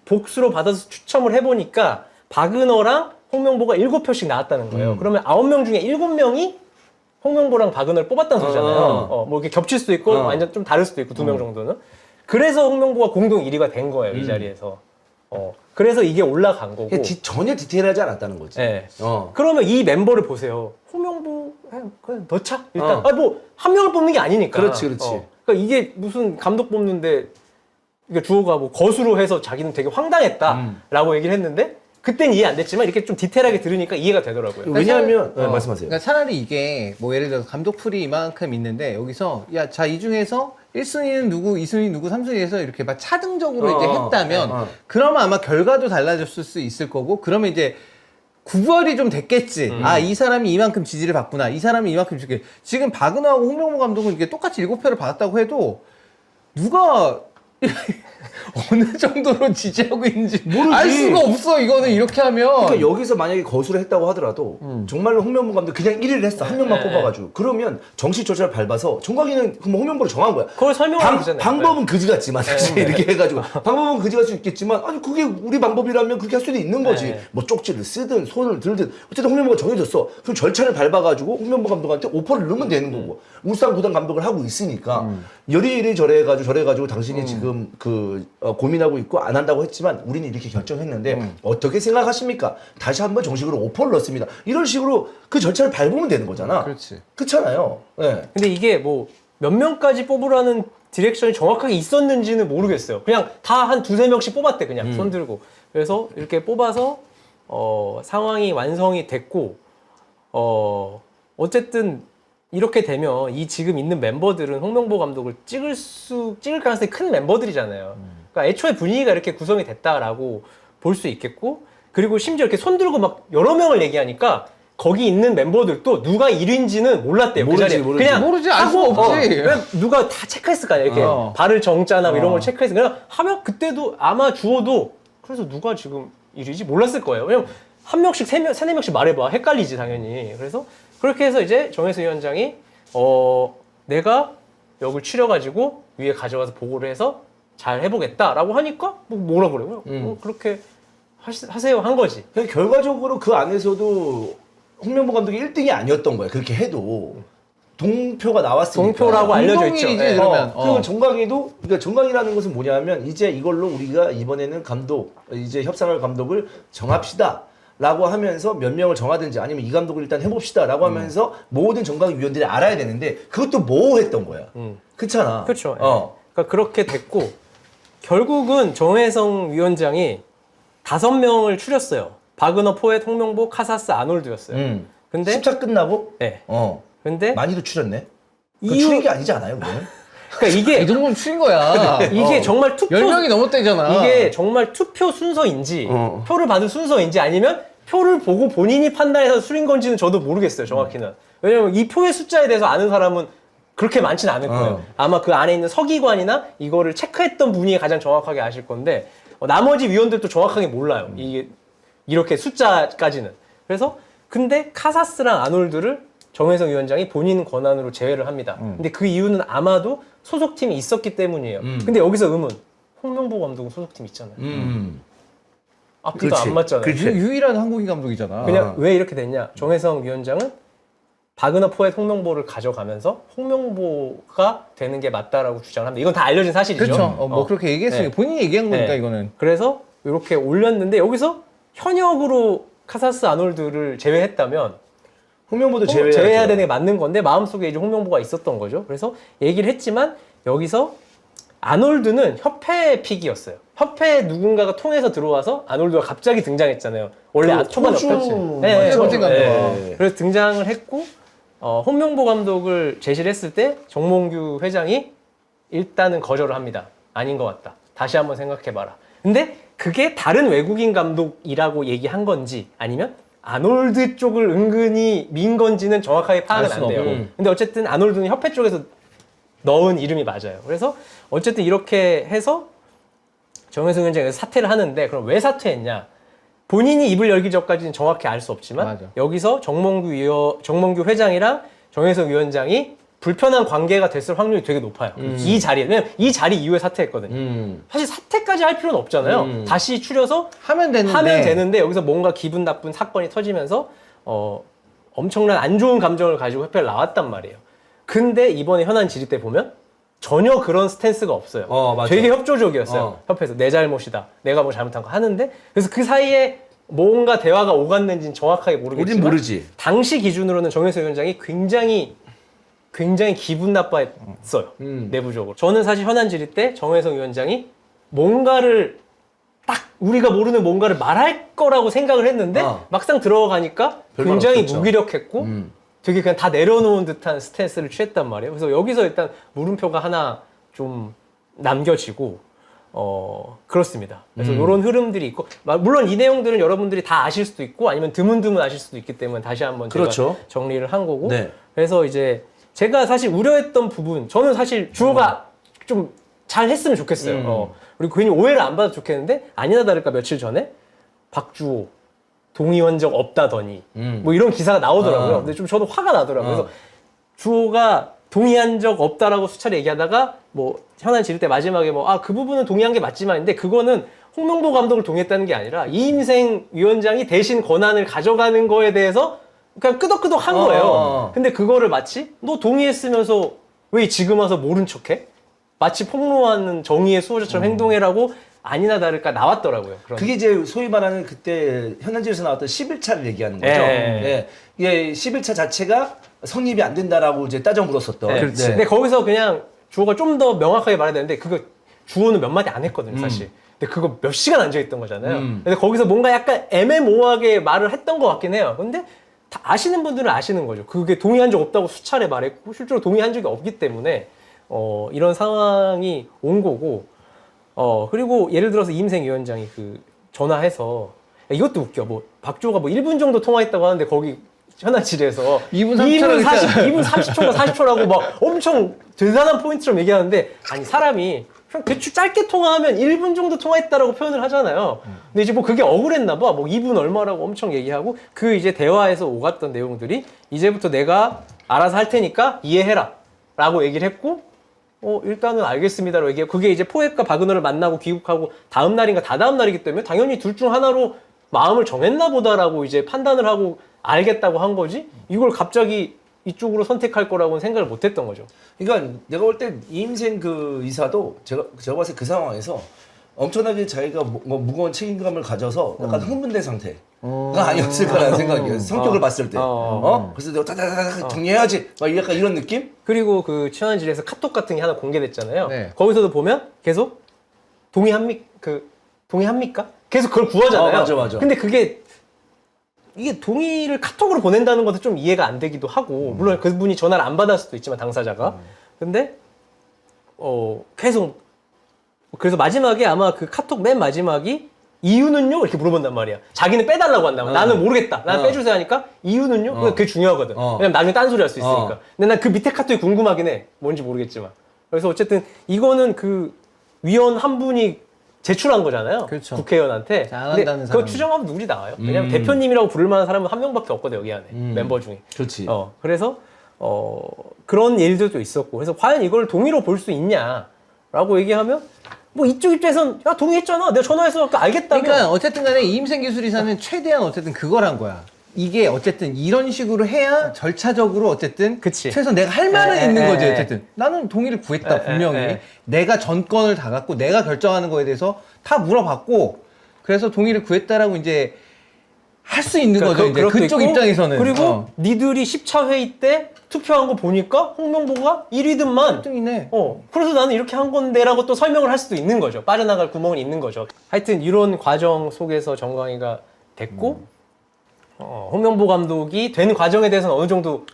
복수로 받아서 추첨을 해보니까 박은호랑 홍명보가 7표씩 나왔다는 거예요. 그러면 9명 중에 7명이 홍명보랑 박은호를 뽑았다는 소리잖아요. 뭐 이렇게 겹칠 수도 있고 완전 좀 다를 수도 있고 2명 정도는. 그래서 홍명보가 공동 1위가 된 거예요, 이 자리에서. 그래서 이게 올라간 거고. 전혀 디테일하지 않았다는 거지. 네. 그러면 이 멤버를 보세요. 홍명보 그냥 넣자 일단. 뭐 한 명을 뽑는 게 아니니까. 그렇지. 그러니까 이게 무슨 감독 뽑는데 이게 주호가 뭐 거수로 해서 자기는 되게 황당했다라고 얘기를 했는데 그땐 이해 안 됐지만 이렇게 좀 디테일하게 들으니까 이해가 되더라고요. 왜냐하면 말씀하세요. 그러니까 차라리 이게 뭐 예를 들어서 감독풀이 이만큼 있는데 여기서 야, 자, 이 중에서 1순위는 누구, 2순위 누구, 3순위에서 이렇게 막 차등적으로 이제 했다면 그러면 아마 결과도 달라졌을 수 있을 거고 그러면 이제 구별이 좀 됐겠지. 아, 이 사람이 이만큼 지지를 받구나. 이 사람이 이만큼 지지. 지금 박은호하고 홍명보 감독은 이게 똑같이 7표를 받았다고 해도 누가 어느 정도로 지지하고 있는지 모르지. 알 수가 없어. 이거는 이렇게 하면. 그러니까 여기서 만약에 거수를 했다고 하더라도 정말로 홍명보 감독 그냥 1위를 했어. 한 명만 뽑아가지고. 그러면 정치 절차를 밟아서 정광이는 그럼 홍명보를 정한 거야. 그걸 설명하면 되잖아요. 방법은 그지 같지만 사실 이렇게 해가지고 방법은 그지 같을 수 있겠지만 아니 그게 우리 방법이라면 그렇게 할 수도 있는 거지. 뭐 쪽지를 쓰든 손을 들든 어쨌든 홍명보가 정해졌어. 그럼 절차를 밟아가지고 홍명보 감독한테 오퍼를 넣으면 되는 거고. 울산 구단 감독을 하고 있으니까 이리저래 해가지고 당신이 지금 고민하고 있고 안 한다고 했지만 우리는 이렇게 결정했는데 어떻게 생각하십니까? 다시 한번 정식으로 오퍼를 넣습니다. 이런 식으로 그 절차를 밟으면 되는 거잖아. 그렇지. 그렇잖아요. 네. 근데 이게 뭐 몇 명까지 뽑으라는 디렉션이 정확하게 있었는지는 모르겠어요. 그냥 다 한 2-3명씩 뽑았대 그냥 손 들고. 그래서 이렇게 뽑아서 상황이 완성이 됐고 어쨌든 이렇게 되면 이 지금 있는 멤버들은 홍명보 감독을 찍을 가능성이 큰 멤버들이잖아요. 그러니까 애초에 분위기가 이렇게 구성이 됐다라고 볼 수 있겠고 그리고 심지어 이렇게 손 들고 막 여러 명을 얘기하니까 거기 있는 멤버들도 누가 1위인지는 몰랐대요. 그 자리에. 그냥 모르지, 알 수가 하고, 없지. 그냥 누가 다 체크했을 거 아니야. 이렇게 발을 정자나 이런 걸 체크해서 그냥 하면 그때도 아마 주어도 그래서 누가 지금 1위지 몰랐을 거예요. 왜냐면 한 명씩 3-4명씩 말해봐. 헷갈리지 당연히. 그래서 그렇게 해서 이제 정혜수 위원장이 내가 여길 추려가지고 위에 가져가서 보고를 해서 잘 해보겠다라고 하니까 뭐라 그래요? 그렇게 하세요 한 거지. 그러니까 결과적으로 그 안에서도 홍명보 감독이 1등이 아니었던 거야. 그렇게 해도 동표가 나왔으니까. 동표라고 알려져 있죠. 공동일이지, 네. 그러면. 그리고 정광이도 그러니까 정광이라는 것은 뭐냐면 이제 이걸로 우리가 이번에는 감독 이제 협상할 감독을 정합시다. 라고 하면서 몇 명을 정하든지 아니면 이 감독을 일단 해봅시다 라고 하면서 모든 정강 위원들이 알아야 되는데 그것도 모호했던 거야. 그렇잖아. 그렇죠. 그러니까 그렇게 됐고 결국은 정혜성 위원장이 5명을 추렸어요. 박은호, 포엣, 홍명보, 카사스, 아놀드였어요. 근데 10차 끝나고 네. 근데 많이도 추렸네. 그 이유- 추린 게 아니지 않아요, 그거는? 그러니까 이 정도면 추인 거야. 이게 정말 투표 10명이 넘었대잖아. 이게 정말 투표 순서인지 표를 받은 순서인지 아니면 표를 보고 본인이 판단해서 수린 건지는 저도 모르겠어요, 정확히는. 왜냐면 이 표의 숫자에 대해서 아는 사람은 그렇게 많지는 않을 거예요. 아마 그 안에 있는 서기관이나 이거를 체크했던 분이 가장 정확하게 아실 건데 나머지 위원들도 정확하게 몰라요. 이게 이렇게 숫자까지는. 그래서 근데 카사스랑 아놀드를 정혜성 위원장이 본인 권한으로 제외를 합니다. 근데 그 이유는 아마도 소속팀이 있었기 때문이에요. 근데 여기서 의문. 홍명보 감독은 소속팀 있잖아요. 앞뒤가 그렇지. 안 맞잖아요. 그렇지. 유일한 한국인 감독이잖아. 그냥 왜 이렇게 됐냐? 정혜성 위원장은 박은호, 포엣, 홍명보를 가져가면서 홍명보가 되는 게 맞다라고 주장을 합니다. 이건 다 알려진 사실이죠. 그렇죠. 뭐 그렇게 얘기했으니까 네. 본인이 얘기한 거니까 네. 이거는. 그래서 이렇게 올렸는데 여기서 현역으로 카사스 아놀드를 제외했다면 홍명보도 제외해야 되는 게 맞는 건데 마음속에 이제 홍명보가 있었던 거죠. 그래서 얘기를 했지만 여기서 아놀드는 협회 픽이었어요. 협회 누군가가 통해서 들어와서 아놀드가 갑자기 등장했잖아요. 원래 초반에 없었지. 멋진 감독. 그래서 등장을 했고 홍명보 감독을 제시를 했을 때 정몽규 회장이 일단은 거절을 합니다. 아닌 것 같다. 다시 한번 생각해봐라. 근데 그게 다른 외국인 감독이라고 얘기한 건지 아니면 아놀드 쪽을 은근히 민 건지는 정확하게 파악은 안 돼요. 근데 어쨌든 아놀드는 협회 쪽에서 넣은 이름이 맞아요. 그래서 어쨌든 이렇게 해서 정혜성 위원장이 사퇴를 하는데 그럼 왜 사퇴했냐? 본인이 입을 열기 전까지는 정확히 알 수 없지만 맞아. 여기서 정몽규 회장이랑 정혜성 위원장이 불편한 관계가 됐을 확률이 되게 높아요. 이 자리에. 왜냐면 이 자리 이후에 사퇴했거든요. 사실 사퇴까지 할 필요는 없잖아요. 다시 추려서 하면 되는데 여기서 뭔가 기분 나쁜 사건이 터지면서 엄청난 안 좋은 감정을 가지고 협회를 나왔단 말이에요. 근데 이번에 현안 질의 때 보면 전혀 그런 스탠스가 없어요. 맞아. 되게 협조적이었어요. 협회에서 내 잘못이다. 내가 뭐 잘못한 거 하는데 그래서 그 사이에 뭔가 대화가 오갔는지는 정확하게 모르겠지만 우린 모르지. 당시 기준으로는 정혜성 위원장이 굉장히 기분 나빠했어요. 내부적으로. 저는 사실 현안 질의 때 정혜성 위원장이 뭔가를 딱 우리가 모르는 뭔가를 말할 거라고 생각을 했는데 막상 들어가니까 별말 굉장히 없었죠. 무기력했고 되게 그냥 다 내려놓은 듯한 스탠스를 취했단 말이에요. 그래서 여기서 일단 물음표가 하나 좀 남겨지고 그렇습니다. 그래서 이런 흐름들이 있고 물론 이 내용들은 여러분들이 다 아실 수도 있고 아니면 드문드문 아실 수도 있기 때문에 다시 한번 그렇죠. 제가 정리를 한 거고 네. 그래서 이제 제가 사실 우려했던 부분 저는 사실 주호가 좀 잘 했으면 좋겠어요. 그리고 괜히 오해를 안 받아도 좋겠는데 아니나 다를까 며칠 전에 박주호 동의한 적 없다더니 뭐 이런 기사가 나오더라고요. 근데 좀 저도 화가 나더라고요. 그래서 주호가 동의한 적 없다라고 수차례 얘기하다가 뭐 현안 질의 때 마지막에 뭐 그 부분은 동의한 게 맞지만 근데 그거는 홍명보 감독을 동의했다는 게 아니라 이임생 위원장이 대신 권한을 가져가는 거에 대해서 그냥 끄덕끄덕 한 거예요. 근데 그거를 마치 너 동의했으면서 왜 지금 와서 모른 척해? 마치 폭로하는 정의의 수호자처럼 행동해라고 아니나 다를까 나왔더라고요. 그런. 그게 이제 소위 말하는 그때 현안질에서 나왔던 11차를 얘기하는 거죠. 예. 이게 11차 자체가 성립이 안 된다라고 이제 따져 물었었던. 네. 근데 거기서 그냥 주호가 좀 더 명확하게 말해야 되는데 그거 주호는 몇 마디 안 했거든요, 사실. 근데 그거 몇 시간 앉아있던 거잖아요. 근데 거기서 뭔가 약간 애매모호하게 말을 했던 것 같긴 해요. 근데 다 아시는 분들은 아시는 거죠. 그게 동의한 적 없다고 수차례 말했고 실제로 동의한 적이 없기 때문에 이런 상황이 온 거고 그리고 예를 들어서 이임생 위원장이 그 전화해서 이것도 웃겨. 뭐 박주호가 뭐 1분 정도 통화했다고 하는데 거기 현안실에서 2분 30초라고 40초라고 막 엄청 대단한 포인트처럼 얘기하는데 아니 사람이 그냥 대충 짧게 통화하면 1분 정도 통화했다라고 표현을 하잖아요. 근데 이제 뭐 그게 억울했나 봐. 뭐 2분 얼마라고 엄청 얘기하고 그 이제 대화에서 오갔던 내용들이 이제부터 내가 알아서 할 테니까 이해해라 라고 얘기를 했고 일단은 알겠습니다라고 얘기해요. 그게 이제 포획과 박은호를 만나고 귀국하고 다음 날인가 다다음 날이기 때문에 당연히 둘 중 하나로 마음을 정했나 보다라고 이제 판단을 하고 알겠다고 한 거지 이걸 갑자기 이쪽으로 선택할 거라고는 생각을 못 했던 거죠. 그러니까 내가 볼 때 이임생 그 이사도 제가 봤을 때 그 상황에서 엄청나게 자기가 뭐 무거운 책임감을 가져서 약간 흥분된 상태가 아니었을까라는 생각이에요. 성격을 봤을 때. 그래서 내가 다다다다 정리해야지. 막 약간 이런 느낌? 그리고 그 친환질에서 카톡 같은 게 하나 공개됐잖아요. 네. 거기서도 보면 계속 동의합니까? 계속 그걸 구하잖아요. 맞아. 근데 이게 동의를 카톡으로 보낸다는 것도 좀 이해가 안 되기도 하고 물론 그분이 전화를 안 받을 수도 있지만 당사자가 근데 계속 그래서 마지막에 아마 그 카톡 맨 마지막이 이유는요? 이렇게 물어본단 말이야. 자기는 빼달라고 한다고. 나는 모르겠다. 나는 빼주세요 하니까 이유는요? 그게 중요하거든. 왜냐면 나중에 딴소리 할 수 있으니까. 근데 난 그 밑에 카톡이 궁금하긴 해. 뭔지 모르겠지만. 그래서 어쨌든 이거는 그 위원 한 분이 제출한 거잖아요. 그렇죠. 국회의원한테. 잘 근데 한다는 그거 사람이. 추정하면 누굴이 나와요. 왜냐면 대표님이라고 부를 만한 사람은 한 명밖에 없거든 여기 안에. 멤버 중에. 그렇지. 그래서 그런 일들도 있었고. 그래서 과연 이걸 동의로 볼 수 있냐라고 얘기하면 뭐 이쪽 입장에선 야 동의했잖아. 내가 전화해서 알겠다며. 그러니까 어쨌든 간에 이임생 기술이사는 최대한 어쨌든 그걸 한 거야. 이게 어쨌든 이런 식으로 해야 절차적으로 어쨌든 그치. 최소 내가 할 말은 있는 에. 거지 어쨌든. 나는 동의를 구했다 분명히. 에. 내가 전권을 다 갖고 내가 결정하는 거에 대해서 다 물어봤고 그래서 동의를 구했다라고 이제 할 수 있는 거죠. 이제 그것도 그쪽 있고, 입장에서는. 그리고 니들이 10차 회의 때 투표한 거 보니까 홍명보가 1위든만. 1등이네. 그래서 나는 이렇게 한 건데라고 또 설명을 할 수도 있는 거죠. 빠져나갈 구멍은 있는 거죠. 하여튼 이런 과정 속에서 정광희가 됐고 홍명보 감독이 된 과정에 대해서는 어느 정도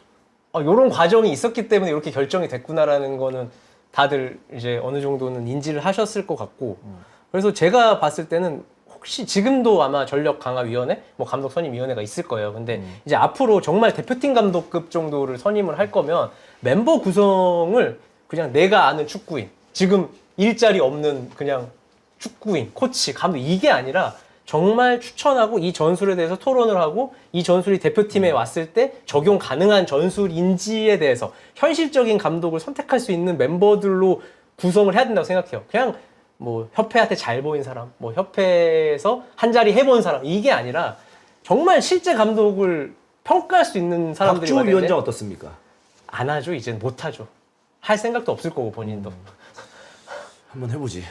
이런 과정이 있었기 때문에 이렇게 결정이 됐구나라는 거는 다들 이제 어느 정도는 인지를 하셨을 것 같고 그래서 제가 봤을 때는 혹시 지금도 아마 전력 강화위원회, 뭐 감독 선임위원회가 있을 거예요. 근데 이제 앞으로 정말 대표팀 감독급 정도를 선임을 할 거면 멤버 구성을 그냥 내가 아는 축구인, 지금 일자리 없는 그냥 축구인, 코치, 감독 이게 아니라 정말 추천하고 이 전술에 대해서 토론을 하고 이 전술이 대표팀에 왔을 때 적용 가능한 전술인지에 대해서 현실적인 감독을 선택할 수 있는 멤버들로 구성을 해야 된다고 생각해요. 그냥 뭐 협회한테 잘 보인 사람, 뭐 협회에서 한 자리 해본 사람 이게 아니라 정말 실제 감독을 평가할 수 있는 사람들이 박주호 와야 되는데 위원장 어떻습니까? 안 하죠. 이제는 못 하죠. 할 생각도 없을 거고 본인도. 한번 해보지.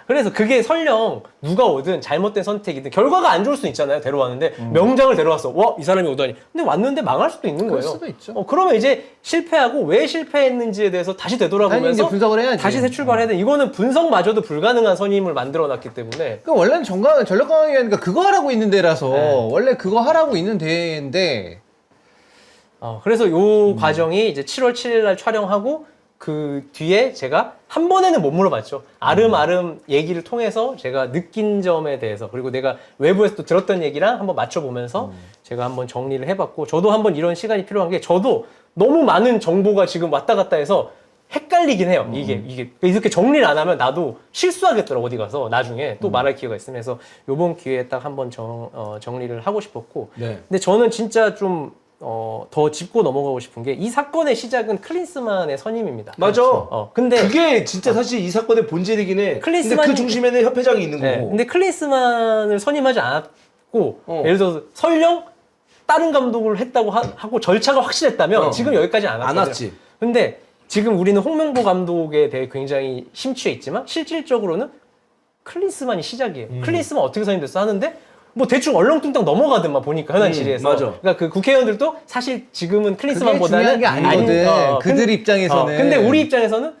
그래서 그게 설령 누가 오든 잘못된 선택이든 결과가 안 좋을 수 있잖아요. 데려왔는데 명장을 데려왔어. 와, 이 사람이 오다니. 근데 왔는데 망할 수도 있는 그럴 거예요. 수도 있죠. 그러면 이제 실패하고 왜 실패했는지에 대해서 다시 당연히 되돌아보면서 이제 분석을 해야지. 다시 새 출발해야 돼. 이거는 분석마저도 불가능한 선임을 만들어놨기 때문에 그러니까 원래는 전력강화위원회가 그거 하라고 있는 데라서 네. 원래 그거 하라고 있는 데인데 그래서 요 과정이 이제 7월 7일 날 촬영하고 그 뒤에 제가 한 번에는 못 물어봤죠. 아름아름 얘기를 통해서 제가 느낀 점에 대해서 그리고 내가 외부에서 또 들었던 얘기랑 한번 맞춰보면서 제가 한번 정리를 해봤고 저도 한번 이런 시간이 필요한 게 저도 너무 많은 정보가 지금 왔다 갔다 해서 헷갈리긴 해요. 이게 이렇게 정리를 안 하면 나도 실수하겠더라고 어디 가서 나중에 또 말할 기회가 있으면 해서 요번 기회에 딱 한번 정리를 하고 싶었고 네. 근데 저는 진짜 좀 더 짚고 넘어가고 싶은 게 이 사건의 시작은 클린스만의 선임입니다. 맞아. 근데 그게 진짜 사실 이 사건의 본질이긴 해. 근데 클린스만이- 그 중심에는 협회장이 있는 네, 거고. 근데 클린스만을 선임하지 않았고 예를 들어서 설령 다른 감독을 했다고 하고 절차가 확실했다면 지금 여기까지 안 왔거든요. 왔지. 근데 지금 우리는 홍명보 감독에 대해 굉장히 심취해 있지만 실질적으로는 클린스만이 시작이에요. 클린스만 어떻게 선임됐어 하는데 뭐 대충 얼렁뚱땅 넘어가더만 보니까 현안 질의에서. 맞아. 그러니까 그 국회의원들도 사실 지금은 그게 클린스만보다는 중요한 게 아니거든. 그들 입장에서는. 근데 우리 입장에서는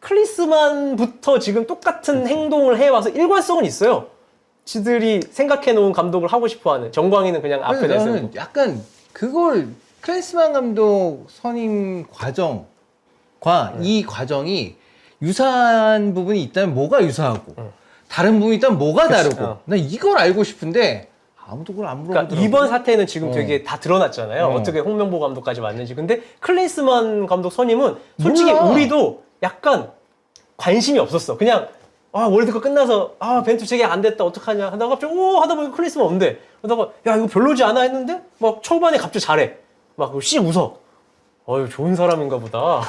클린스만부터 지금 똑같은 행동을 해와서 일관성은 있어요. 지들이 생각해놓은 감독을 하고 싶어하는 정광희는 그냥 앞에 그래서 내세우고. 저는 약간 그걸 클린스만 감독 선임 과정과 이 과정이 유사한 부분이 있다면 뭐가 유사하고 다른 부분이 있다면 뭐가 다르고 난 이걸 알고 싶은데 아무도 그걸 안 물어보더라고. 그러니까 이번 사태는 지금 되게 다 드러났잖아요. 어떻게 홍명보 감독까지 왔는지. 근데 클린스만 감독 선임은 솔직히 몰라. 우리도 약간 관심이 없었어. 그냥 월드컵 끝나서 벤투 재계약 안 됐다 어떡하냐 하다가 갑자기 하다 보니까 클린스만 없는데 그러다가 야 이거 별로지 않아 했는데 막 초반에 갑자기 잘해. 막 씩 웃어. 좋은 사람인가 보다.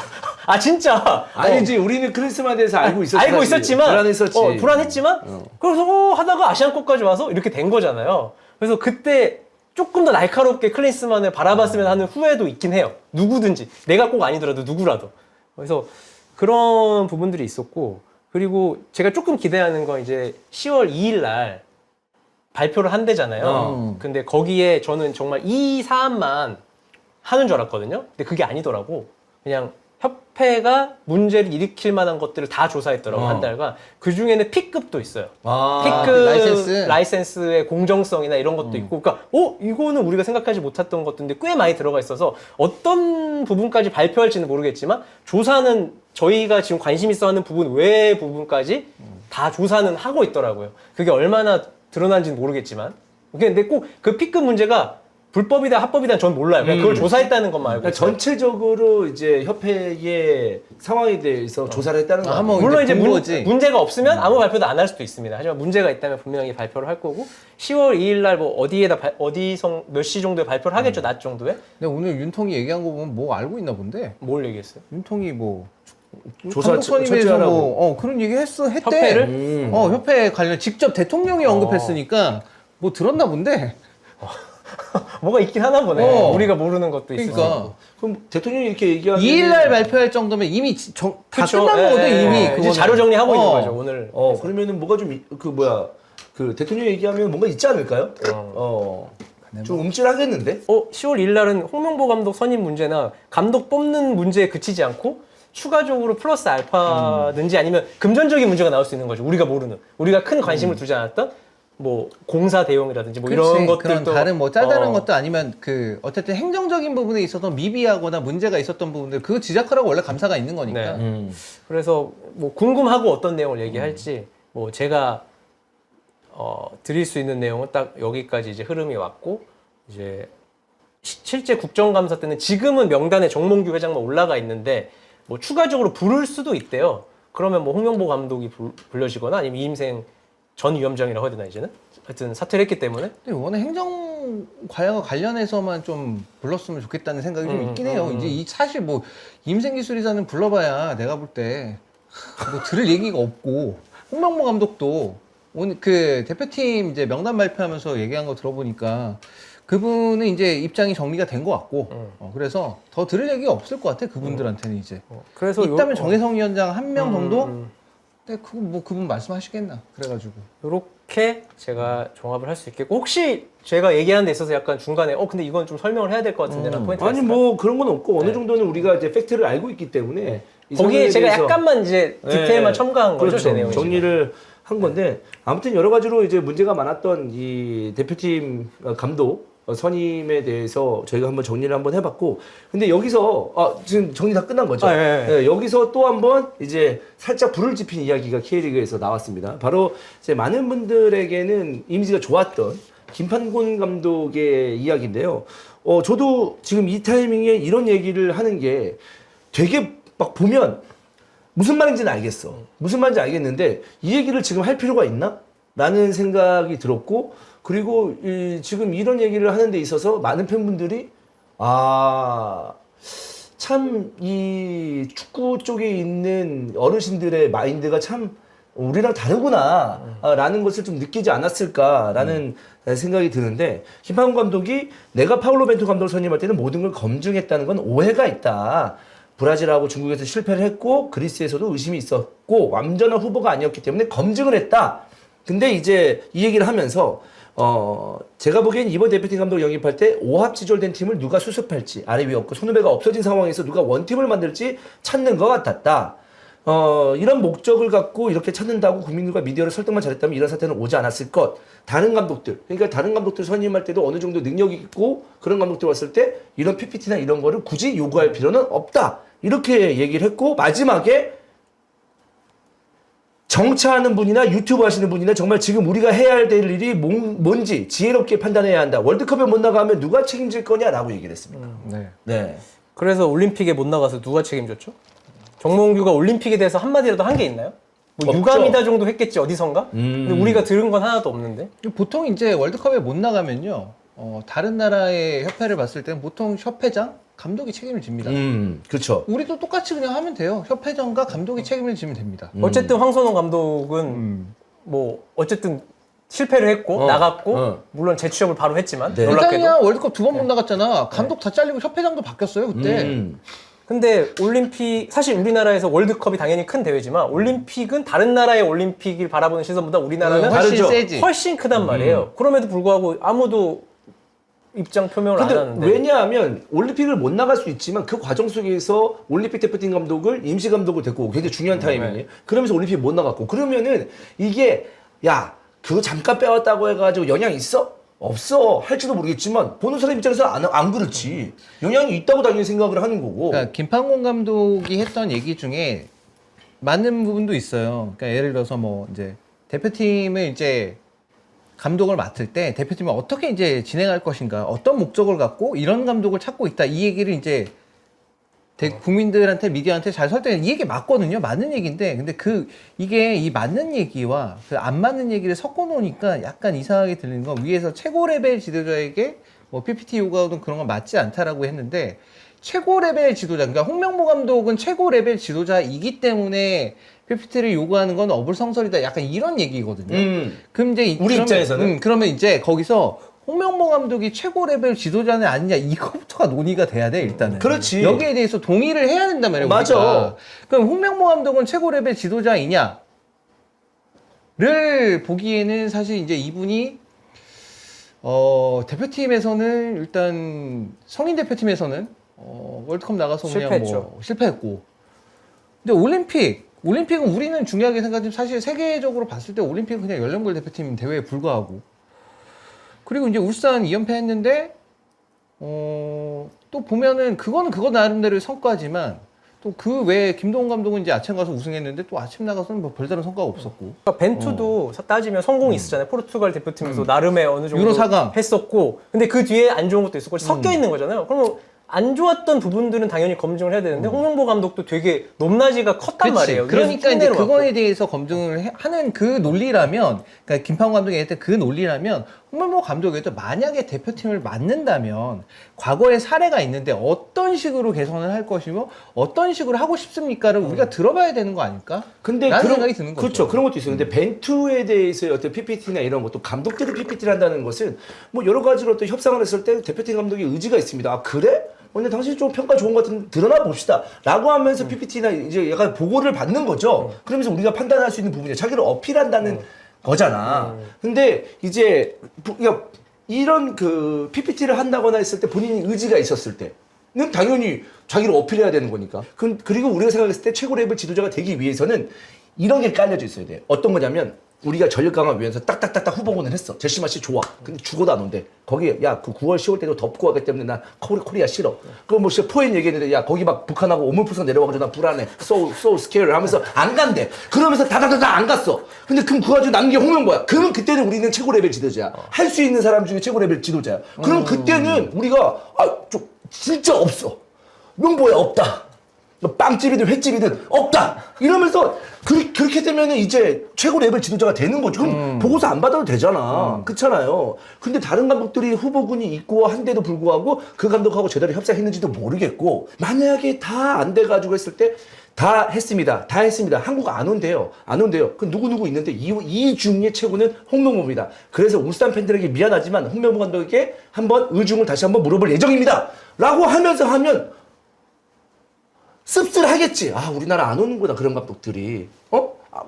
진짜. 아니지 우리는 크리스마에 대해서 알고 있었지. 알고 사실. 있었지만 불안했었지. 불안했지만 그래서 하다가 아시안컵까지 와서 이렇게 된 거잖아요. 그래서 그때 조금 더 날카롭게 클린스만을 바라봤으면 하는 후회도 있긴 해요. 누구든지 내가 꼭 아니더라도 누구라도. 그래서 그런 부분들이 있었고 그리고 제가 조금 기대하는 건 이제 10월 2일 날 발표를 한대잖아요. 근데 거기에 저는 정말 이 사안만 하는 줄 알았거든요. 근데 그게 아니더라고. 그냥 협회가 문제를 일으킬 만한 것들을 다 조사했더라고 한 달간. 그 중에는 P급도 있어요. P급 라이센스의 공정성이나 이런 것도 있고, 그러니까 이거는 우리가 생각하지 못했던 것들인데 꽤 많이 들어가 있어서 어떤 부분까지 발표할지는 모르겠지만 조사는 저희가 지금 관심 있어 하는 부분 외의 부분까지 다 조사는 하고 있더라고요. 그게 얼마나 드러난지는 모르겠지만. 근데 꼭 그 P급 문제가 불법이다 합법이다 전 몰라요. 그냥 그걸 조사했다는 것만 알고 그러니까 있어요. 전체적으로 이제 협회의 상황에 대해서 조사를 했다는 거. 한번 물론 이제 본 거지. 문제가 없으면 아무 발표도 안 할 수도 있습니다. 하지만 문제가 있다면 분명히 발표를 할 거고 10월 2일 날 뭐 어디서 몇 시 정도에 발표를 하겠죠. 낮 정도에. 근데 오늘 윤통이 얘기한 거 보면 뭐 알고 있나 본데. 뭘 얘기했어요? 윤통이 뭐 조사 감독 선임에서 철저하라고. 뭐 그런 얘기 했대. 협회를? 협회 관련 직접 대통령이 언급했으니까 뭐 들었나 본데. 뭐가 있긴 하나 보네. 어. 우리가 모르는 것도 있어. 그러니까 그럼 대통령이 이렇게 얘기하면 2일날 발표할 정도면 이미 다 그쵸? 끝난 거거든 이미. 이제 그거는. 자료 정리하고 있는 거죠 오늘. 그러면은 뭐가 좀 그 대통령 얘기하면 뭔가 있지 않을까요? 좀 움찔하겠는데? 10월 1일 날은 홍명보 감독 선임 문제나 감독 뽑는 문제에 그치지 않고 추가적으로 플러스 알파든지 아니면 금전적인 문제가 나올 수 있는 거죠. 우리가 모르는, 우리가 큰 관심을 두지 않았던 뭐 공사 대용이라든지 뭐 그렇지. 이런 그런 것들도 다른 뭐 짜다른 어. 것도 아니면 그 어쨌든 행정적인 부분에 있어서 미비하거나 문제가 있었던 부분들 그거 지적하라고 원래 감사가 있는 거니까. 네. 그래서 뭐 궁금하고 어떤 내용을 얘기할지 뭐 제가 드릴 수 있는 내용은 딱 여기까지 이제 흐름이 왔고 이제 실제 국정감사 때는 지금은 명단에 정몽규 회장만 올라가 있는데 뭐 추가적으로 부를 수도 있대요. 그러면 뭐 홍명보 감독이 불려지거나 아니면 이임생 전 위원장이라고 해야 되나 이제는? 하여튼 사퇴를 했기 때문에 근데 이번에 행정 과외와 관련해서만 좀 불렀으면 좋겠다는 생각이 좀 있긴 해요. 이제 이 사실 뭐 임생기술이사는 불러봐야 내가 볼 때 뭐 들을 얘기가 없고 홍명보 감독도 오늘 그 대표팀 이제 명단 발표하면서 얘기한 거 들어보니까 그분은 이제 입장이 정리가 된 것 같고 그래서 더 들을 얘기가 없을 것 같아 그분들한테는 이제 그래서 있다면 정혜성 위원장 한 명 정도? 음. 근데 그건 뭐 그분 말씀하시겠나 그래가지고 이렇게 제가 종합을 할 수 있겠고 혹시 제가 얘기하는 데 있어서 약간 중간에 근데 이건 좀 설명을 해야 될 것 같은데 라는 포인트가 아니 있을까요? 뭐 그런 건 없고 어느 네. 정도는 우리가 이제 팩트를 알고 있기 때문에 이 거기에 상황에 제가 대해서 약간만 이제 디테일만 첨가한 거죠, 그렇죠. 제 내용이. 정리를 한 건데 아무튼 여러 가지로 이제 문제가 많았던 이 대표팀 감독 선임에 대해서 저희가 한번 정리를 한번 해봤고 근데 여기서 지금 정리 다 끝난 거죠. 네, 여기서 또 한번 이제 살짝 불을 지핀 이야기가 K리그에서 나왔습니다. 바로 이제 많은 분들에게는 이미지가 좋았던 김판곤 감독의 이야기인데요. 저도 지금 이 타이밍에 이런 얘기를 하는 게 되게 막 보면 무슨 말인지는 알겠어. 무슨 말인지 알겠는데 이 얘기를 지금 할 필요가 있나? 라는 생각이 들었고 그리고 지금 이런 얘기를 하는 데 있어서 많은 팬분들이 참 이 축구 쪽에 있는 어르신들의 마인드가 참 우리랑 다르구나 라는 것을 좀 느끼지 않았을까라는 생각이 드는데 김판곤 감독이 내가 파울로 벤투 감독을 선임할 때는 모든 걸 검증했다는 건 오해가 있다. 브라질하고 중국에서 실패를 했고 그리스에서도 의심이 있었고 완전한 후보가 아니었기 때문에 검증을 했다. 근데 이제 이 얘기를 하면서 제가 보기엔 이번 대표팀 감독 영입할 때 오합지졸된 팀을 누가 수습할지 아래 위 없고 손후배가 없어진 상황에서 누가 원팀을 만들지 찾는 것 같았다. 이런 목적을 갖고 이렇게 찾는다고 국민들과 미디어를 설득만 잘했다면 이런 사태는 오지 않았을 것. 다른 감독들, 그러니까 다른 감독들 선임할 때도 어느 정도 능력이 있고 그런 감독들 왔을 때 이런 PPT나 이런 거를 굳이 요구할 필요는 없다. 이렇게 얘기를 했고 마지막에 정치하는 분이나 유튜브 하시는 분이나 정말 지금 우리가 해야 될 일이 뭔지 지혜롭게 판단해야 한다. 월드컵에 못 나가면 누가 책임질 거냐라고 얘기를 했습니다. 네. 그래서 올림픽에 못 나가서 누가 책임졌죠? 정몽규가 올림픽에 대해서 한마디라도 한 게 있나요? 뭐 없죠. 유감이다 정도 했겠지 어디선가? 근데 우리가 들은 건 하나도 없는데. 보통 이제 월드컵에 못 나가면요 다른 나라의 협회를 봤을 때는 보통 협회장 감독이 책임을 집니다. 그렇죠. 우리도 똑같이 그냥 하면 돼요. 협회장과 감독이 책임을 지면 됩니다. 어쨌든 황선홍 감독은 뭐 어쨌든 실패를 했고 나갔고 물론 재취업을 바로 했지만 네. 놀랍게도. 이탈리아 월드컵 2번 못 나갔잖아. 감독 다 잘리고 협회장도 바뀌었어요 그때. 근데 올림픽 사실 우리나라에서 월드컵이 당연히 큰 대회지만 올림픽은 다른 나라의 올림픽을 바라보는 시선보다 우리나라는 훨씬 다르죠. 세지. 훨씬 크단 말이에요. 그럼에도 불구하고 아무도 입장 표명을 안 근데 하는데. 왜냐하면 올림픽을 못 나갈 수 있지만 그 과정 속에서 올림픽 대표팀 감독을 임시 감독을 데리고 굉장히 중요한 타이밍이에요. 그러면서 올림픽 못 나갔고 그러면은 이게 야 그거 잠깐 빼왔다고 해가지고 영향 있어? 없어 할지도 모르겠지만 보는 사람 입장에서 안 그렇지. 영향이 있다고 당연히 생각을 하는 거고. 그러니까 김판곤 감독이 했던 얘기 중에 맞는 부분도 있어요. 그러니까 예를 들어서 뭐 이제 대표팀을 이제 감독을 맡을 때 대표팀을 어떻게 이제 진행할 것인가, 어떤 목적을 갖고 이런 감독을 찾고 있다. 이 얘기를 이제 국민들한테 미디어한테 잘 설득해. 이 얘기 맞거든요. 맞는 얘기인데 근데 이게 이 맞는 얘기와 그 안 맞는 얘기를 섞어 놓으니까 약간 이상하게 들리는 건 위에서 최고 레벨 지도자에게 뭐 PPT 요구하든 그런 건 맞지 않다라고 했는데 최고 레벨 지도자, 그러니까 홍명보 감독은 최고 레벨 지도자이기 때문에 PPT를 요구하는 건 어불성설이다. 약간 이런 얘기거든요. 그럼 이제 우리 입장에서는? 그러면 이제 거기서 홍명보 감독이 최고 레벨 지도자는 아니냐 이거부터가 논의가 돼야 돼 일단은. 그렇지. 여기에 대해서 동의를 해야 된단 말이에요. 맞아. 우리가. 그럼 홍명보 감독은 최고 레벨 지도자이냐를 보기에는 사실 이제 이분이 대표팀에서는 일단 성인 대표팀에서는 월드컵 나가서 그냥 실패했죠. 뭐 실패했고. 근데 올림픽 올림픽은 우리는 중요하게 생각하지만 사실 세계적으로 봤을 때 올림픽은 그냥 연령별 대표팀 대회에 불과하고 그리고 이제 울산 2연패 했는데 또 보면은 그거는 그거 나름대로의 성과지만 또 그 외에 김동훈 감독은 이제 아침 가서 우승했는데 또 아침 나가서는 뭐 별다른 성과가 없었고 그러니까 벤투도 따지면 성공이 있었잖아요. 포르투갈 대표팀에서 나름의 어느 정도 유로 4강. 했었고, 근데 그 뒤에 안 좋은 것도 있었고 섞여 있는 거잖아요. 그러면 안 좋았던 부분들은 당연히 검증을 해야 되는데 홍명보 감독도 되게 높낮이가 컸단 말이에요. 그러니까 이제 흉내를 그거에 맡고. 대해서 검증을 하는 그 논리라면, 그러니까 김판국 감독이 했던 그 논리라면 홍명보 감독에도 만약에 대표팀을 맡는다면 과거의 사례가 있는데 어떤 식으로 개선을 할 것이며 어떤 식으로 하고 싶습니까를 우리가 들어봐야 되는 거 아닐까? 근데 라는 생각이 드는 거죠. 그렇죠. 그런 것도 있어요. 근데 벤투에 대해서의 어떤 PPT나 이런 것도 감독들이 PPT를 한다는 것은 뭐 여러 가지로 또 협상을 했을 때 대표팀 감독의 의지가 있습니다. 아, 그래? 근데 당신이 좀 평가 좋은 것 같은데 드러나 봅시다. 라고 하면서 PPT나 이제 약간 보고를 받는 거죠. 그러면서 우리가 판단할 수 있는 부분이야. 자기를 어필한다는 거잖아. 근데 이제 그러니까 이런 그 PPT를 한다거나 했을 때 본인이 의지가 있었을 때는 당연히 자기를 어필해야 되는 거니까. 그리고 우리가 생각했을 때 최고 레벨 지도자가 되기 위해서는 이런 게 깔려져 있어야 돼. 어떤 거냐면 우리가 전력 강화 위해서 딱딱딱딱 후보군을 했어. 제시마 씨 좋아. 근데 죽어도 안 온대. 거기 야 그 9월 10월 때도 덥고 하기 때문에 나 코리아 싫어. 그거 뭐 포엔 얘기했는데 야 거기 막 북한하고 오물풍선 내려와가지고 나 불안해. so scared 하면서 안 간대. 그러면서 다다다다 안 갔어. 근데 그럼 그 가지고 남은 게 홍명보야. 그럼 그때는 우리는 최고 레벨 지도자야. 할 수 있는 사람 중에 최고 레벨 지도자야. 그럼 그때는 우리가 좀 진짜 없어. 명보야 없다. 빵집이든 횟집이든 없다 이러면서 그렇게 되면은 이제 최고 레벨 지도자가 되는 거죠. 그럼 보고서 안 받아도 되잖아. 그렇잖아요. 근데 다른 감독들이 후보군이 있고 한데도 불구하고 그 감독하고 제대로 협상했는지도 모르겠고 만약에 다 안 돼가지고 했을 때 다 했습니다. 다 했습니다. 한국 안 온대요. 안 온대요. 그 누구누구 있는데 이 중에 최고는 홍명보입니다. 그래서 울산 팬들에게 미안하지만 홍명보 감독에게 한번 의중을 다시 한번 물어볼 예정입니다. 라고 하면서 하면 씁쓸하겠지. 아, 우리나라 안 오는구나, 그런 감독들이.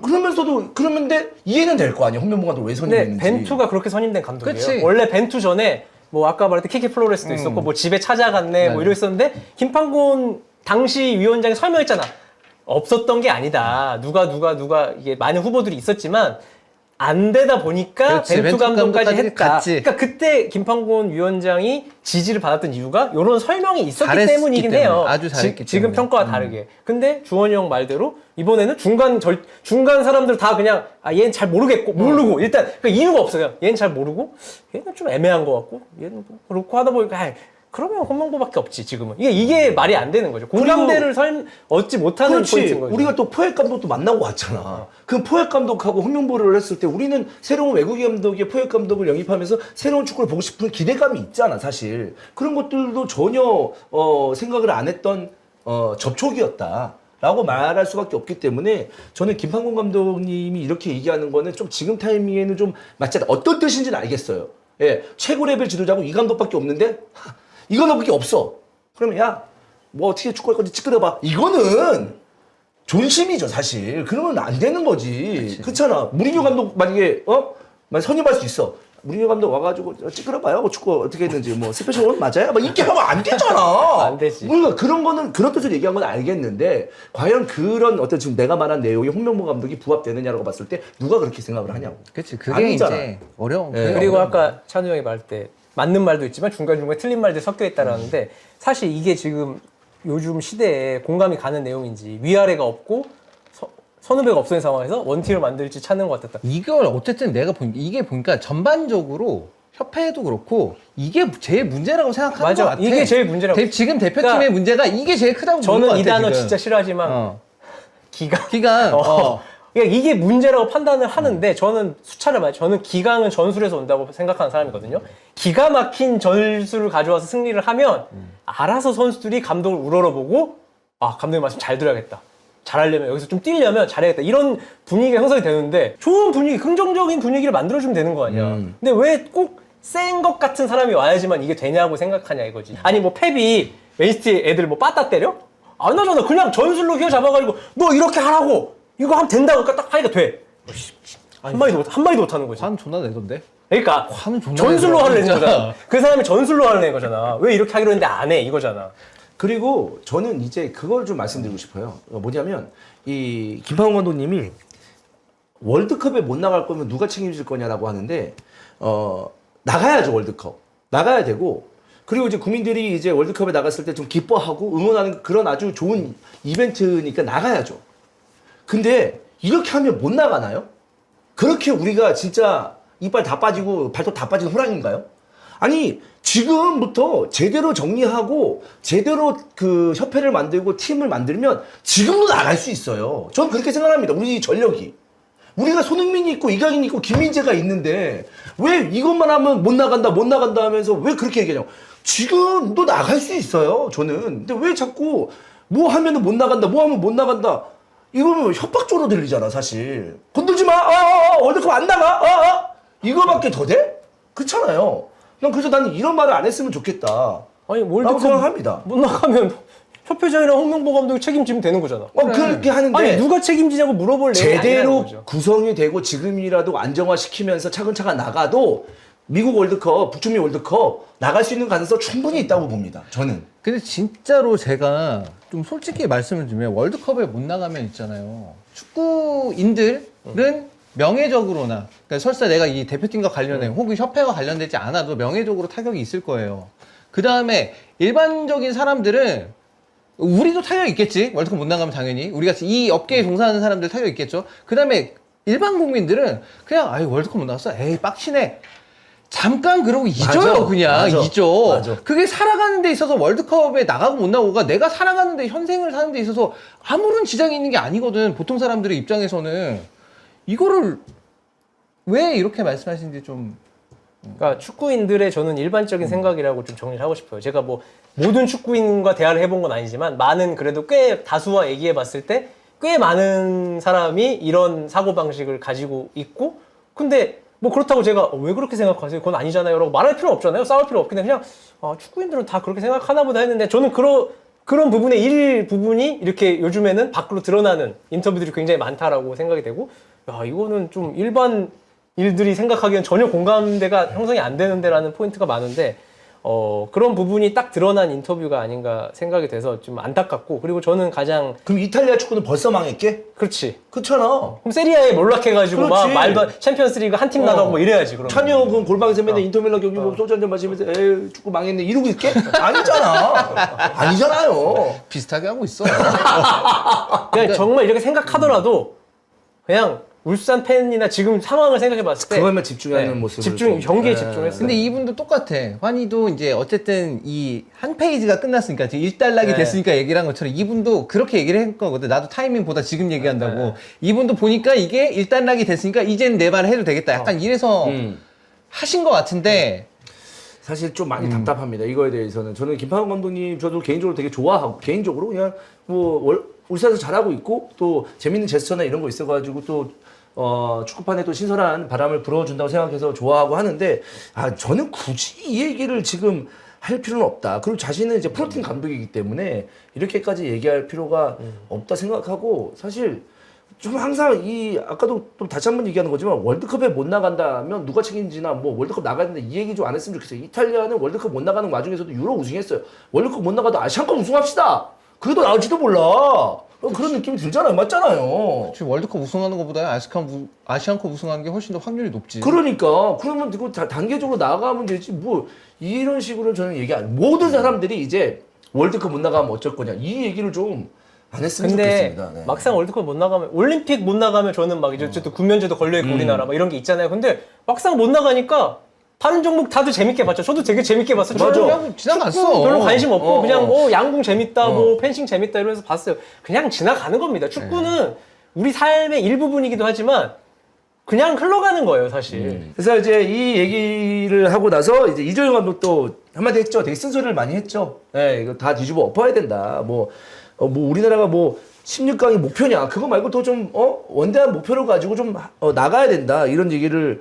그러면서도, 그러면데 이해는 될 거 아니야. 홍명보 감독 왜 근데 선임했는지. 벤투가 그렇게 선임된 감독이에요. 그치. 원래 벤투 전에 뭐 아까 말했던 키키 플로레스도 있었고 뭐 집에 찾아갔네 뭐 이랬었는데 김판곤 당시 위원장이 설명했잖아. 없었던 게 아니다. 누가 이게 많은 후보들이 있었지만 안 되다 보니까 그렇지, 벤투 벤투 감독까지 감독까지 했다. 갔지. 그러니까 그때 김판곤 위원장이 지지를 받았던 이유가 이런 설명이 있었기 잘했기 때문이긴 때문에. 해요. 아주 잘했기 지금 때문에. 평가와 다르게. 근데 주원이 형 말대로 이번에는 중간 사람들 다 그냥 얘는 잘 모르겠고 모르고 일단 그 이유가 없어요. 얘는 잘 모르고 얘는 좀 애매한 것 같고 얘는 뭐 그렇고 하다 보니까 그러면 홍명보밖에 없지 지금은 이게 말이 안 되는 거죠. 공감대를 얻지 못하는 그렇지. 포인트인 거죠. 우리가 또 포획 감독도 만나고 왔잖아. 그럼 포획 감독하고 홍명보를 했을 때 우리는 새로운 외국인 감독의 포획 감독을 영입하면서 새로운 축구를 보고 싶은 기대감이 있잖아, 사실. 그런 것들도 전혀 생각을 안 했던 접촉이었다. 라고 말할 수밖에 없기 때문에 저는 김판곤 감독님이 이렇게 얘기하는 거는 좀 지금 타이밍에는 좀 맞지 않다. 어떤 뜻인지는 알겠어요. 예, 최고 레벨 지도자고 이 감독밖에 없는데 이 감독밖에 없어. 그러면 야, 뭐 어떻게 축구할 건지 찌끄려봐. 이거는 존심이죠, 사실. 그러면 안 되는 거지. 그렇잖아. 무리뉴 감독 만약에 만약 선임할 수 있어. 무리뉴 감독 와가지고 찌끄려봐요. 뭐 축구 어떻게 했는지 뭐 스페셜 원 맞아요? 막 이렇게 하면 안 되잖아. 안 되지. 우리가 그런 거는 그런 뜻을 얘기한 건 알겠는데 과연 그런 어떤 지금 내가 말한 내용이 홍명보 감독이 부합되느냐라고 봤을 때 누가 그렇게 생각을 하냐고. 그치, 그게 아니잖아. 이제 어려운. 네. 그리고 아까 찬우 형이 말할 때 맞는 말도 있지만 중간중간에 틀린 말들이 섞여 있다라는데 사실 이게 지금 요즘 시대에 공감이 가는 내용인지 위아래가 없고 선후배가 없어진 상황에서 원팀을 만들지 찾는 것 같았다. 이걸 어쨌든 내가 이게 보니까 전반적으로 협회도 그렇고 이게 제일 문제라고 생각하는 맞아. 것 같아. 이게 제일 문제라고. 지금 대표팀의 그러니까 문제가 이게 제일 크다고 보는 것 저는 같아. 이 단어 지금. 진짜 싫어하지만 기강. 그러니까 이게 문제라고 판단을 하는데 저는 수차를 말해. 저는 기강은 전술에서 온다고 생각하는 사람이거든요. 기가 막힌 전술을 가져와서 승리를 하면 알아서 선수들이 감독을 우러러보고 감독님 말씀 잘 들어야겠다. 잘하려면 여기서 좀 뛰려면 잘해야겠다. 이런 분위기가 형성이 되는데 좋은 분위기, 긍정적인 분위기를 만들어주면 되는 거 아니야. 근데 왜 꼭 센 것 같은 사람이 와야지만 이게 되냐고 생각하냐 이거지. 아니 뭐 펩이 맨시티 애들 뭐 빠따 때려? 안 하잖아. 그냥 전술로 휘어잡아가지고 너 이렇게 하라고 이거 하면 된다고 딱 하니까 돼. 한마디도 못하는 거지. 화는 존나 내던데. 그러니까 화는 존나 전술로 내더라, 하려는 진짜. 거잖아. 그 사람이 전술로 하려는 거잖아. 왜 이렇게 하기로 했는데 안 해 이거잖아. 그리고 저는 이제 그걸 좀 말씀드리고 싶어요. 뭐냐면 이 김판원 감독님이 월드컵에 못 나갈 거면 누가 책임질 거냐라고 하는데 나가야죠. 월드컵 나가야 되고, 그리고 이제 국민들이 이제 월드컵에 나갔을 때 좀 기뻐하고 응원하는 그런 아주 좋은 이벤트니까 나가야죠. 근데 이렇게 하면 못 나가나요? 그렇게 우리가 진짜 이빨 다 빠지고 발톱 다 빠진 호랑인가요? 아니, 지금부터 제대로 정리하고 제대로 그 협회를 만들고 팀을 만들면 지금도 나갈 수 있어요. 전 그렇게 생각합니다. 우리 전력이. 우리가 손흥민이 있고 이강인이 있고 김민재가 있는데 왜 이것만 하면 못 나간다 하면서 왜 그렇게 얘기하냐고. 지금도 나갈 수 있어요. 저는. 근데 왜 자꾸 뭐 하면은 못 나간다, 뭐 하면 못 나간다. 이거는 협박조로 들리잖아, 사실. 건들지 마! 월드컵 안 나가! 이거밖에 더 돼? 그렇잖아요. 그래서 나는 이런 말을 안 했으면 좋겠다. 아니 라고 월드컵 생각합니다. 못 나가면 협회장이랑 홍명보 감독이 책임지면 되는 거잖아. 그렇게 하는데. 아니 누가 책임지냐고 물어볼 내용이 아니라는 제대로 거죠. 구성이 되고 지금이라도 안정화시키면서 차근차근 나가도 미국 월드컵, 북중미 월드컵 나갈 수 있는 가능성 충분히 있다고 봅니다. 저는. 근데 진짜로 제가 좀 솔직히 말씀을 드리면 월드컵에 못 나가면 있잖아요. 축구인들은 명예적으로나, 그러니까 설사 내가 이 대표팀과 관련해 혹은 협회와 관련되지 않아도 명예적으로 타격이 있을 거예요. 그 다음에 일반적인 사람들은 우리도 타격 있겠지. 월드컵 못 나가면 당연히 우리가 이 업계에 종사하는 사람들 타격 있겠죠. 그 다음에 일반 국민들은 그냥 아이 월드컵 못 나갔어. 에이 빡치네. 잠깐 그러고 잊어요. 맞아, 그냥 맞아, 잊어. 맞아. 그게 살아가는 데 있어서 월드컵에 나가고 못 나고가 내가 살아가는 데 현생을 사는 데 있어서 아무런 지장이 있는 게 아니거든. 보통 사람들의 입장에서는. 이거를 왜 이렇게 말씀하시는지 좀. 그러니까 축구인들의 저는 일반적인 생각이라고 좀 정리를 하고 싶어요. 제가 뭐 모든 축구인과 대화를 해본 건 아니지만 많은 그래도 꽤 다수와 얘기해 봤을 때 꽤 많은 사람이 이런 사고방식을 가지고 있고, 근데 뭐 그렇다고 제가 왜 그렇게 생각하세요? 그건 아니잖아요 라고 말할 필요 없잖아요. 싸울 필요 없기 때문에 그냥 축구인들은 다 그렇게 생각하나 보다 했는데, 저는 그런 부분의 일부분이 이렇게 요즘에는 밖으로 드러나는 인터뷰들이 굉장히 많다라고 생각이 되고, 야 이거는 좀 일반 일들이 생각하기엔 전혀 공감대가 형성이 안 되는데라는 포인트가 많은데, 그런 부분이 딱 드러난 인터뷰가 아닌가 생각이 돼서 좀 안타깝고, 그리고 저는 가장 그럼 이탈리아 축구는 벌써 망했게? 그렇지. 그렇잖아. 그럼 세리아에 몰락해가지고 막 그렇지. 말도 챔피언스리그 한 팀 나가고 뭐 이래야지. 그럼. 찬혁은 골방에서 맨날 인터밀라 경기 보고 소주 한잔 마시면서 에이 축구 망했네 이러고 있게? 아니잖아. 아니잖아요. 비슷하게 하고 있어. 그냥 정말 이렇게 생각하더라도 그냥 울산 팬이나 지금 상황을 생각해봤을 때 그거에만 집중하는 모습을 집중, 좀. 경기에 네. 집중했어요. 근데 이분도 똑같아. 환희도 이제 어쨌든 이 한 페이지가 끝났으니까 지금 일단락이 네. 됐으니까 얘기를 한 것처럼 이분도 그렇게 얘기를 한 거거든. 나도 타이밍보다 지금 얘기한다고. 이분도 보니까 이게 일단락이 됐으니까 이젠 내 말 해도 되겠다. 약간 이래서 하신 것 같은데. 사실 좀 많이 답답합니다. 이거에 대해서는 저는 김판원 감독님 저도 개인적으로 되게 좋아하고, 개인적으로 그냥 뭐 울산에서 잘하고 있고 또 재밌는 제스처나 이런 거 있어가지고 또 축구판에 또 신선한 바람을 불어준다고 생각해서 좋아하고 하는데, 저는 굳이 이 얘기를 지금 할 필요는 없다. 그리고 자신은 이제 프로팀 감독이기 때문에 이렇게까지 얘기할 필요가 없다 생각하고, 사실 좀 항상 아까도 또 다시 한번 얘기하는 거지만 월드컵에 못 나간다면 누가 책임지나, 뭐 월드컵 나가야 된다 이 얘기 좀 안 했으면 좋겠어요. 이탈리아는 월드컵 못 나가는 와중에서도 유로 우승했어요. 월드컵 못 나가도 아시안컵 우승합시다. 그래도 나올지도 몰라. 그런 느낌이 들잖아요. 맞잖아요. 지금 월드컵 우승하는 것보다 아시안컵 우승하는 게 훨씬 더 확률이 높지. 그러니까 그러면 이거 단계적으로 나가면 되지. 뭐 이런 식으로 저는 얘기 안. 모든 사람들이 이제 월드컵 못 나가면 어쩔 거냐 이 얘기를 좀 안 했으면 근데 좋겠습니다. 네. 막상 월드컵 못 나가면, 올림픽 못 나가면 저는 막 이제 어쨌든 군면제도 걸려있고 우리나라 막 이런 게 있잖아요. 근데 막상 못 나가니까 다른 종목 다들 재밌게 봤죠. 저도 되게 재밌게 봤어요. 맞아. 저는 그냥 지나갔어. 축구 별로 관심 없고 그냥 양궁 재밌다, 뭐 어. 펜싱 재밌다 이러면서 봤어요. 그냥 지나가는 겁니다. 축구는 우리 삶의 일부분이기도 하지만 그냥 흘러가는 거예요, 사실. 그래서 이제 이 얘기를 하고 나서 이제 이조영 감독도 한마디 했죠. 되게 쓴소리를 많이 했죠. 네, 이거 다 뒤집어 엎어야 된다. 뭐 우리나라가 뭐 16강이 목표냐. 그거 말고 더 좀 원대한 목표를 가지고 좀 나가야 된다. 이런 얘기를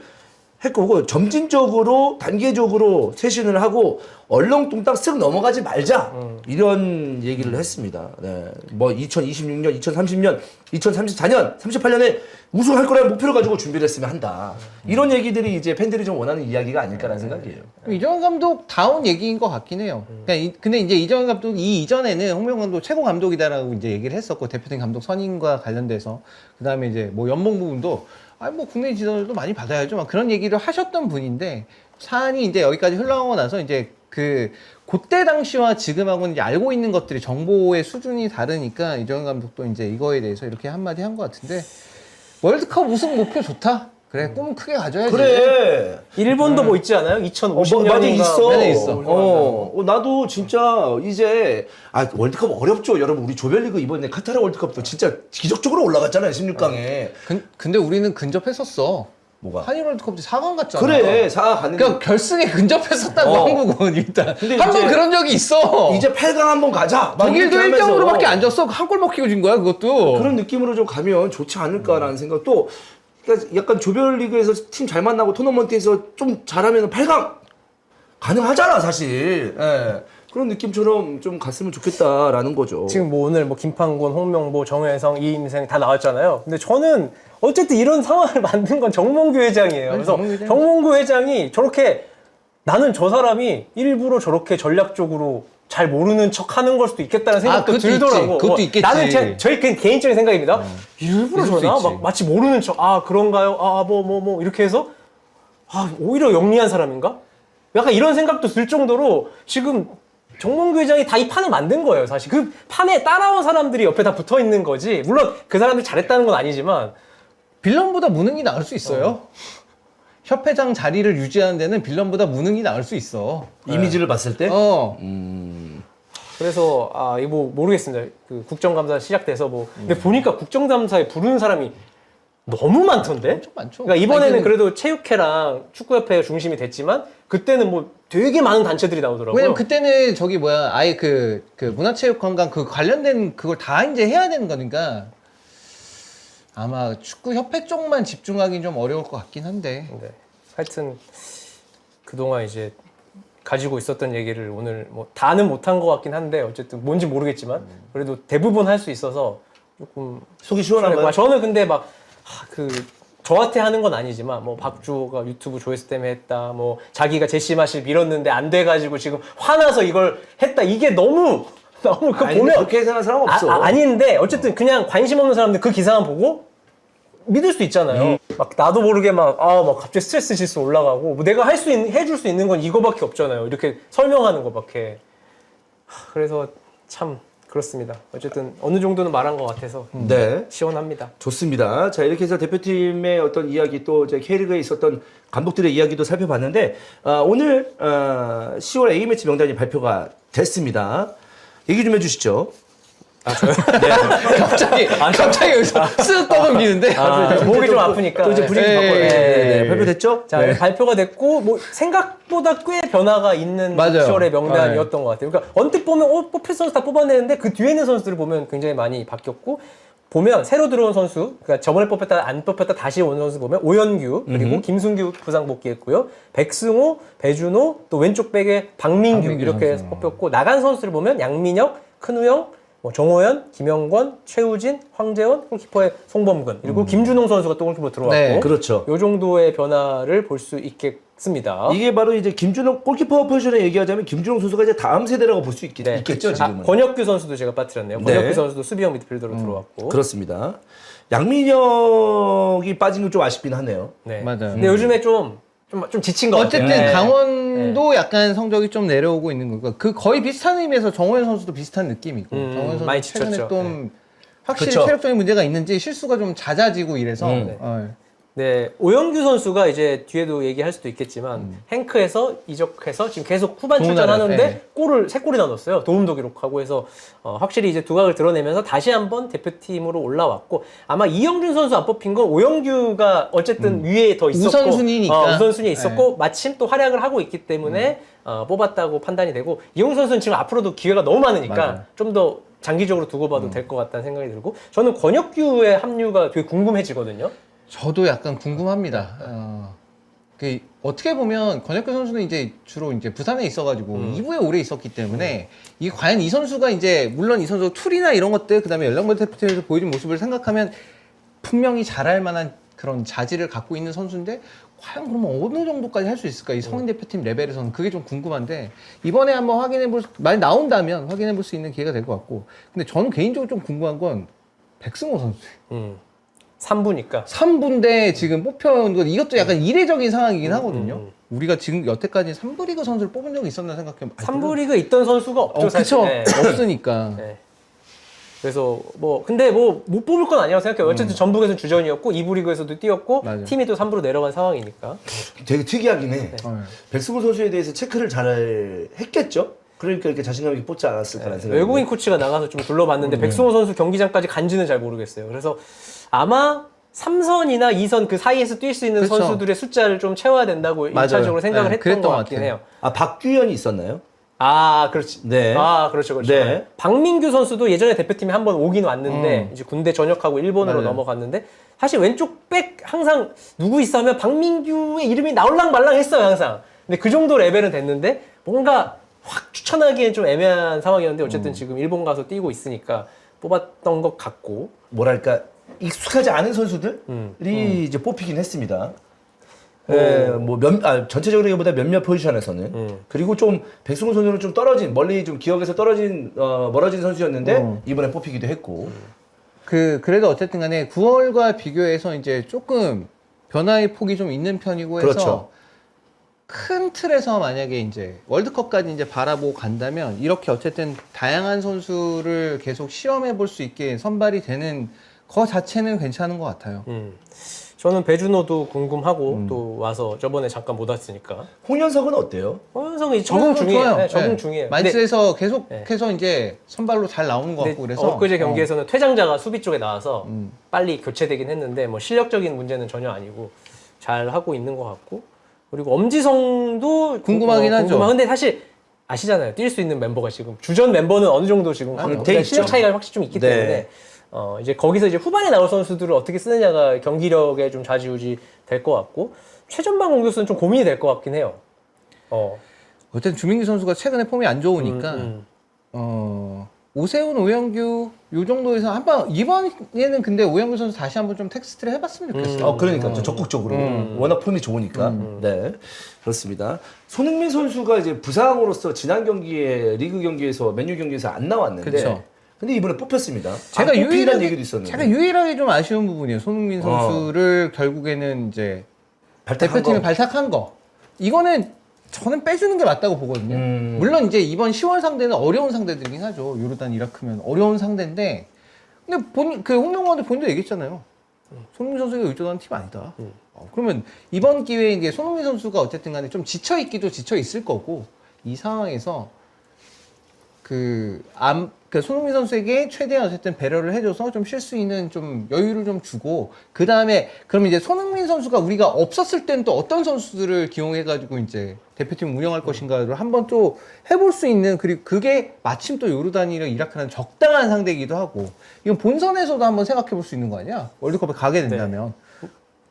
했고, 점진적으로 단계적으로 쇄신을 하고 얼렁뚱땅 쓱 넘어가지 말자. 이런 얘기를 했습니다. 네. 뭐 2026년, 2030년, 2034년, 38년에 우승할 거라는 목표를 가지고 준비를 했으면 한다. 이런 얘기들이 이제 팬들이 좀 원하는 이야기가 아닐까라는 생각이에요. 이정현 감독 다운 얘기인 것 같긴 해요. 그러니까 근데 이제 이정현 감독이 이전에는 홍명 감독 최고 감독이다라고 이제 얘기를 했었고 대표팀 감독 선임과 관련돼서 그 다음에 이제 뭐 연봉 부분도 아니 뭐 국내 지도자도 많이 받아야죠. 막 그런 얘기를 하셨던 분인데 사안이 이제 여기까지 흘러가고 나서 이제 그때 당시와 지금하고는 이제 알고 있는 것들이 정보의 수준이 다르니까 이정현 감독도 이제 이거에 대해서 이렇게 한마디 한 것 같은데 월드컵 우승 목표 좋다. 그래 꿈은 크게 가져야지. 그래. 일본도 뭐 있지 않아요? 2050년인가 많이 있어. 많이 있어. 나도 진짜 이제 월드컵 어렵죠. 여러분 우리 조별리그 이번에 카타르 월드컵도 진짜 기적적으로 올라갔잖아요. 16강에. 근데 우리는 근접했었어. 뭐가? 한일 월드컵 때 4강 갔잖아. 그래. 4강 갔는데 그러니까 결승에 근접했었다고 한국은 일단. 근데 한 번 이제- 그런 적이 있어. 이제 8강 한번 가자. 막 독일도 이렇게 하면서 1점으로밖에 안 졌어. 한 골 먹히고 진 거야 그것도. 그런 느낌으로 좀 가면 좋지 않을까라는 생각. 또 그러니까 약간 조별리그에서 팀 잘 만나고 토너먼트에서 좀 잘하면 8강 가능하잖아 사실. 예. 그런 느낌처럼 좀 갔으면 좋겠다라는 거죠. 지금 뭐 오늘 뭐 김판곤, 홍명보, 정혜성, 이임생 다 나왔잖아요. 근데 저는 어쨌든 이런 상황을 만든 건 정몽규 회장이에요. 그래서 정몽규 회장. 정몽규 회장이 저렇게 나는 저 사람이 일부러 저렇게 전략적으로 잘 모르는 척 하는 걸 수도 있겠다는 생각도 그것도 들더라고. 있지. 그것도 있겠지. 나는 저희 개인적인 생각입니다. 일부러 있을 수 저러나? 있지. 막 마치 모르는 척, 그런가요? 뭐 이렇게 해서 오히려 영리한 사람인가? 약간 이런 생각도 들 정도로 지금 정몽규 회장이 다 이 판을 만든 거예요, 사실. 그 판에 따라온 사람들이 옆에 다 붙어 있는 거지. 물론 그 사람들이 잘했다는 건 아니지만. 빌런보다 무능이 나을 수 있어요. 협회장 자리를 유지하는 데는 빌런보다 무능이 나을 수 있어. 이미지를 봤을 때 그래서, 이거 뭐 모르겠습니다. 그 국정감사 시작돼서 뭐. 근데 보니까 국정감사에 부르는 사람이 너무 많던데? 엄청 많죠. 그러니까 이번에는 아니, 그래도 체육회랑 축구협회가 중심이 됐지만 그때는 뭐 되게 많은 단체들이 나오더라고요. 왜냐면 그때는 저기 뭐야 아예 그 문화체육관광 그 관련된 그걸 다 이제 해야 되는 거니까 아마 축구 협회 쪽만 집중하기는 좀 어려울 것 같긴 한데. 네. 하여튼 그동안 이제 가지고 있었던 얘기를 오늘 뭐 다는 못한 것 같긴 한데 어쨌든 뭔지 모르겠지만 그래도 대부분 할 수 있어서 조금 속이 시원한가요? 저는 근데 막 저한테 하는 건 아니지만 뭐 박주호가 유튜브 조회수 때문에 했다 뭐 자기가 제시마실 밀었는데 안 돼가지고 지금 화나서 이걸 했다 이게 너무 그거 아니, 보면 그렇게 생각하는 사람 없어. 아닌데 어쨌든 그냥 관심 없는 사람들 그 기사만 보고 믿을 수 있잖아요. 막 나도 모르게 막 갑자기 스트레스 지수 올라가고 뭐 내가 해줄 수 있는 건 이거밖에 없잖아요. 이렇게 설명하는 거밖에. 그래서 참 그렇습니다. 어쨌든 어느 정도는 말한 것 같아서 네. 시원합니다. 좋습니다. 자, 이렇게 해서 대표팀의 어떤 이야기 또 이제 K리그에 있었던 감독들의 이야기도 살펴봤는데, 오늘, 10월 A매치 명단이 발표가 됐습니다. 얘기 좀 해주시죠. 저요? 갑자기 여기서 쓱 떠넘기는데. 목이 좀 아프니까. 또 이제 분위기 네. 바꿔요. 네. 발표됐죠? 자, 발표가 됐고, 뭐, 생각보다 꽤 변화가 있는 맞아요. 10월의 명단이었던 것 같아요. 그러니까, 언뜻 보면, 뽑힐 선수 다 뽑아내는데, 그 뒤에 있는 선수들을 보면 굉장히 많이 바뀌었고, 보면, 새로 들어온 선수, 그러니까 저번에 뽑혔다, 안 뽑혔다, 다시 온 선수 보면, 오연규, 그리고 김순규 부상 복귀했고요. 백승호, 배준호, 또 왼쪽 백에 박민규, 이렇게 선수. 뽑혔고, 나간 선수를 보면, 양민혁, 큰우영, 뭐 정호연, 김영권, 최우진, 황재원, 골키퍼의 송범근 그리고 김준홍 선수가 또 골키퍼 들어왔고 네. 그렇죠. 요 정도의 변화를 볼 수 있겠습니다. 이게 바로 이제 김준호, 골키퍼 포지션에 얘기하자면 김준호 선수가 이제 다음 세대라고 볼 수 네. 있겠죠, 지금은. 권혁규 선수도 제가 빠뜨렸네요. 네. 권혁규 선수도 수비형 미드필더로 들어왔고. 그렇습니다. 양민혁이 빠진 건 좀 아쉽긴 하네요. 네. 맞아요. 근데 요즘에 좀 지친 것 어쨌든 같아요. 네. 강원도 약간 성적이 좀 내려오고 있는 거니까 그 거의 비슷한 의미에서 정호연 선수도 비슷한 느낌이고 정호연 선수 많이 최근에 지쳤죠. 좀 확실히 그쵸. 체력적인 문제가 있는지 실수가 좀 잦아지고 이래서 네, 오영규 선수가 이제 뒤에도 얘기할 수도 있겠지만 행크에서 이적해서 지금 계속 후반 좋은 출전하는데 날에, 골을 3골이나 넣었어요. 도움도 기록하고 해서 확실히 이제 두각을 드러내면서 다시 한번 대표팀으로 올라왔고 아마 이영준 선수 안 뽑힌 건 오영규가 어쨌든 위에 더 있었고 우선순위니까. 우선순위에 있었고 마침 또 활약을 하고 있기 때문에 뽑았다고 판단이 되고 이영준 선수는 지금 앞으로도 기회가 너무 많으니까 맞아요. 좀 더 장기적으로 두고 봐도 될 것 같다는 생각이 들고 저는 권혁규의 합류가 되게 궁금해지거든요. 저도 약간 궁금합니다. 어떻게 보면 권혁규 선수는 이제 주로 이제 부산에 있어가지고 2부에 오래 있었기 때문에 이게 과연 이 선수가 이제 물론 이 선수 툴이나 이런 것들 그다음에 연락몰 대표팀에서 보여준 모습을 생각하면 분명히 잘할 만한 그런 자질을 갖고 있는 선수인데 과연 그러면 어느 정도까지 할 수 있을까? 이 성인 대표팀 레벨에서는 그게 좀 궁금한데 이번에 한번 많이 나온다면 확인해 볼 수 있는 기회가 될 것 같고 근데 저는 개인적으로 좀 궁금한 건 백승호 선수 3부니까 3부인데 지금 뽑혀온 건 이것도 약간 이례적인 상황이긴 하거든요. 우리가 지금 여태까지 3부 리그 선수를 뽑은 적이 있었나 생각해보면 3부 리그 있던 선수가 없죠 사실. 그쵸. 네. 없으니까. 네. 그래서 근데 못 뽑을 건 아니라고 생각해요. 어쨌든 전북에서는 주전이었고 2부 리그에서도 뛰었고 맞아요. 팀이 또 3부로 내려간 상황이니까. 되게 특이하긴 해. 어. 백승호 선수에 대해서 체크를 잘 했겠죠? 그러니까 이렇게 자신감 있게 뽑지 않았을까라는 생각이. 외국인 코치가 나가서 좀 둘러봤는데 백승호 선수 경기장까지 간지는 잘 모르겠어요. 그래서 아마 3선이나 2선 그 사이에서 뛸 수 있는 그쵸. 선수들의 숫자를 좀 채워야 된다고 맞아요. 1차적으로 생각을 네, 했던 그랬던 것 것 같긴 같아요. 해요. 아, 박규현이 있었나요? 아, 그렇지. 네. 아, 그렇죠, 그렇죠. 네. 박민규 선수도 예전에 대표팀에 한번 오긴 왔는데 이제 군대 전역하고 일본으로 맞아요. 넘어갔는데 사실 왼쪽 백 항상 누구 있어 하면 박민규의 이름이 나올랑 말랑 했어요, 항상. 근데 그 정도 레벨은 됐는데 뭔가 확 추천하기엔 좀 애매한 상황이었는데 어쨌든 지금 일본 가서 뛰고 있으니까 뽑았던 것 같고. 뭐랄까 익숙하지 않은 선수들이 이제 뽑히긴 했습니다. 전체적으로보다 몇몇 포지션에서는 그리고 좀 백승호 선수는 좀 떨어진 멀리 좀 기억에서 떨어진 멀어진 선수였는데 이번에 뽑히기도 했고. 그래도 어쨌든 간에 9월과 비교해서 이제 조금 변화의 폭이 좀 있는 편이고 해서 그렇죠. 큰 틀에서 만약에 이제 월드컵까지 이제 바라보고 간다면 이렇게 어쨌든 다양한 선수를 계속 시험해 볼 수 있게 선발이 되는 거 자체는 괜찮은 것 같아요. 저는 배준호도 궁금하고 또 와서 저번에 잠깐 못 왔으니까. 홍현석은 어때요? 홍현석은 적응 중이에요. 좋아요. 네, 적응 네. 중이에요. 만스에서 계속해서 이제 선발로 잘 나오는 것 근데 같고 그래서 엊그제 경기에서는 퇴장자가 수비 쪽에 나와서 빨리 교체되긴 했는데 뭐 실력적인 문제는 전혀 아니고 잘 하고 있는 것 같고 그리고 엄지성도 궁금하긴 하죠. 근데 사실 아시잖아요. 뛸 수 있는 멤버가 지금 주전 멤버는 어느 정도 지금 돼 실력 있죠. 차이가 확실히 좀 있기 네. 때문에 이제 거기서 이제 후반에 나올 선수들을 어떻게 쓰느냐가 경기력에 좀 좌지우지 될 것 같고 최전방 공격수는 좀 고민이 될 것 같긴 해요. 어쨌든 주민기 선수가 최근에 폼이 안 좋으니까 오세훈, 오영규 요 정도에서 한번 이번에는 근데 오영규 선수 다시 한번 좀 텍스트를 해봤으면 좋겠어요. 그러니까 적극적으로 워낙 폼이 좋으니까. 네, 그렇습니다. 손흥민 선수가 이제 부상으로서 지난 경기에 리그 경기에서 맨유 경기에서 안 나왔는데. 그쵸. 근데 이번에 뽑혔습니다. 제가 뽑힌다는 얘기도 있었는데. 제가 유일하게 좀 아쉬운 부분이에요. 손흥민 선수를 결국에는 이제 대표팀에 발탁한 거. 이거는 저는 빼주는 게 맞다고 보거든요. 물론 이제 이번 10월 상대는 어려운 상대들이긴 하죠. 요르단, 이라크면 어려운 상대인데, 근데 홍명보한테 본인도 얘기했잖아요. 손흥민 선수가 의존하는 팀 아니다. 그러면 이번 기회에 이제 손흥민 선수가 어쨌든 간에 좀 지쳐 있기도 지쳐 있을 거고, 이 상황에서 손흥민 선수에게 최대한 어쨌든 배려를 해줘서 좀 쉴 수 있는 좀 여유를 좀 주고, 그 다음에 그럼 이제 손흥민 선수가 우리가 없었을 땐 또 어떤 선수들을 기용해가지고 이제 대표팀 운영할 것인가를 한번 또 해볼 수 있는, 그리고 그게 마침 또 요르단이랑 이라크는 적당한 상대이기도 하고, 이건 본선에서도 한번 생각해 볼 수 있는 거 아니야? 월드컵에 가게 된다면.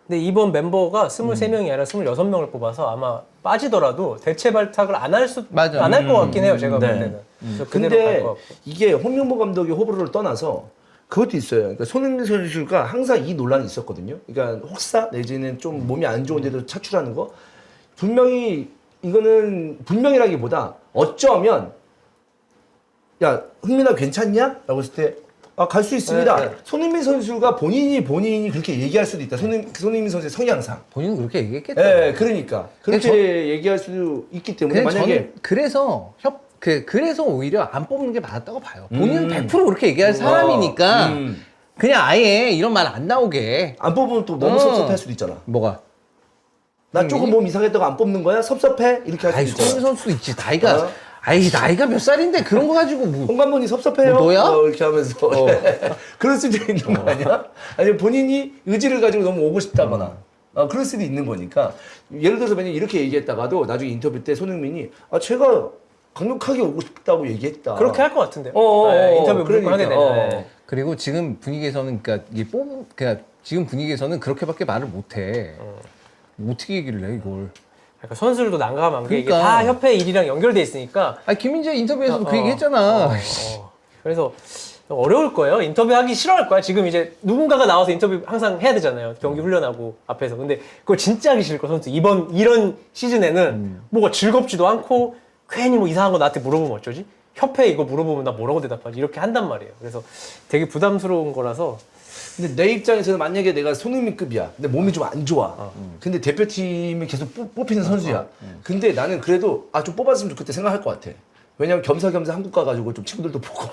근데 이번 멤버가 23명이 아니라 26명을 뽑아서 아마 빠지더라도 대체 발탁을 안 할 것 같긴 해요. 제가 볼 때는. 그래서 그대로 갈 근데 것 같고. 이게 홍명보 감독의 호불호를 떠나서 그것도 있어요. 그러니까 손흥민 선수가 항상 이 논란이 있었거든요. 그러니까 혹사 내지는 좀 몸이 안 좋은데도 차출하는 거. 분명이라기보다 어쩌면 야 흥민아 괜찮냐? 라고 했을 때 갈 수 있습니다. 네. 손흥민 선수가 본인이 그렇게 얘기할 수도 있다. 손흥민 선수의 성향상. 본인은 그렇게 얘기했겠죠. 네, 그러니까 그렇게 얘기할 수 있기 때문에 근데 만약에 저는 그래서 오히려 안 뽑는 게 맞았다고 봐요. 본인은 100% 그렇게 얘기할 사람이니까 그냥 아예 이런 말 안 나오게. 안 뽑으면 또 너무 섭섭할 수도 있잖아. 뭐가? 나 조금 몸 이상했다고 안 뽑는 거야? 섭섭해? 이렇게 할 아이, 수도 있잖아. 손흥민 선수도 있지. 나이가 몇 살인데 그런 거 가지고 뭐. 홍 감독님 섭섭해요? 너야? 이렇게 하면서 그럴 수도 있는 거 아니야? 아니면 본인이 의지를 가지고 너무 오고 싶다거나 그럴 수도 있는 거니까. 예를 들어서 만약 이렇게 얘기했다가도 나중에 인터뷰 때 손흥민이 제가 강력하게 오고 싶다고 얘기했다. 그렇게 할 것 같은데요. 인터뷰 무조건 하게 되면. 네. 그리고 지금 분위기에서는 지금 분위기에서는 그렇게밖에 말을 못 해. 어떻게 얘기를 해 이걸? 그러니까 선수들도 난감한 게 이게 그러니까. 다 협회 일이랑 연결돼 있으니까. 김민재 인터뷰에서도 그 얘기 했잖아. 그래서 어려울 거예요. 인터뷰하기 싫어할 거야. 지금 이제 누군가가 나와서 인터뷰 항상 해야 되잖아요. 경기 훈련하고 앞에서. 근데 그걸 진짜 하기 싫을 거 선수. 이런 시즌에는 뭐가 즐겁지도 않고 괜히 뭐 이상한 거 나한테 물어보면 어쩌지? 협회 이거 물어보면 나 뭐라고 대답하지? 이렇게 한단 말이에요. 그래서 되게 부담스러운 거라서 근데 내 입장에서는 만약에 내가 손흥민급이야. 근데 몸이 좀 안 좋아. 근데 대표팀이 계속 뽑히는 선수야. 근데 나는 그래도 좀 뽑았으면 좋겠다 생각할 것 같아. 왜냐면 겸사겸사 한국 가가지고 좀 친구들도 보고.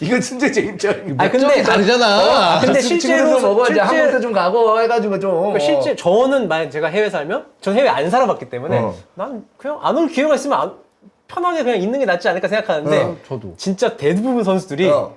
이건 진짜 제 입장이야. 아니, 근데 다르잖아. 근데 실제로 이제 한국도 좀 가고 해가지고 좀. 그러니까 실제 저는 만약 제가 해외 살면 전 해외 안 살아봤기 때문에 난 그냥 안 올 기회가 있으면 편하게 그냥 있는 게 낫지 않을까 생각하는데 저도. 진짜 대부분 선수들이 오고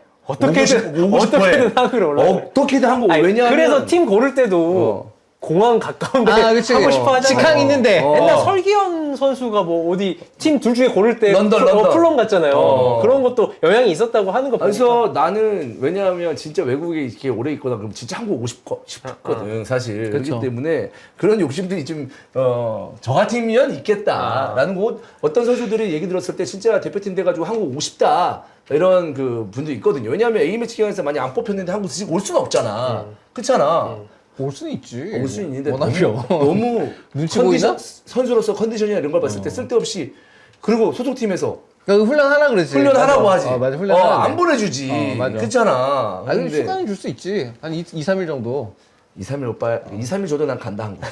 싶어 어떻게든 한국으로 올라가요. 어떻게든 한국 아니, 왜냐하면 그래서 팀 고를 때도 공항 가까운데 그치. 하고 싶어 하잖아요. 직항 있는데. 옛날 설기현 선수가 뭐 어디 팀 둘 중에 고를 때 런던. 플럼 갔잖아요. 그런 것도 영향이 있었다고 하는 거 보니까. 그래서 나는 왜냐하면 진짜 외국에 이렇게 오래 있거나 그러면 진짜 한국 오고 싶거든 사실. 그쵸. 그렇기 때문에 그런 욕심들이 좀 저 같으면 있겠다라는 거 어떤 선수들이 얘기 들었을 때 진짜 대표팀 돼가지고 한국 오고 싶다 이런 그 분도 있거든요. 왜냐하면 A매치 기간에서 만약 안 뽑혔는데 한국 올 수는 없잖아. 그렇잖아. 올 수는 있지. 올 수는 있는데 원하면. 너무 눈치 보이나? 선수로서 컨디션이나 이런 걸 봤을 때 쓸데없이 그리고 소속팀에서 그러니까 훈련하라 그러지. 훈련하라고 하지. 맞아, 훈련하라. 안 보내주지. 맞아. 그렇잖아. 아니, 근데 시간을 줄 수 있지. 한 2, 3일 정도. 2, 3일 오빠 2, 3일 줘도 난 간다 한국.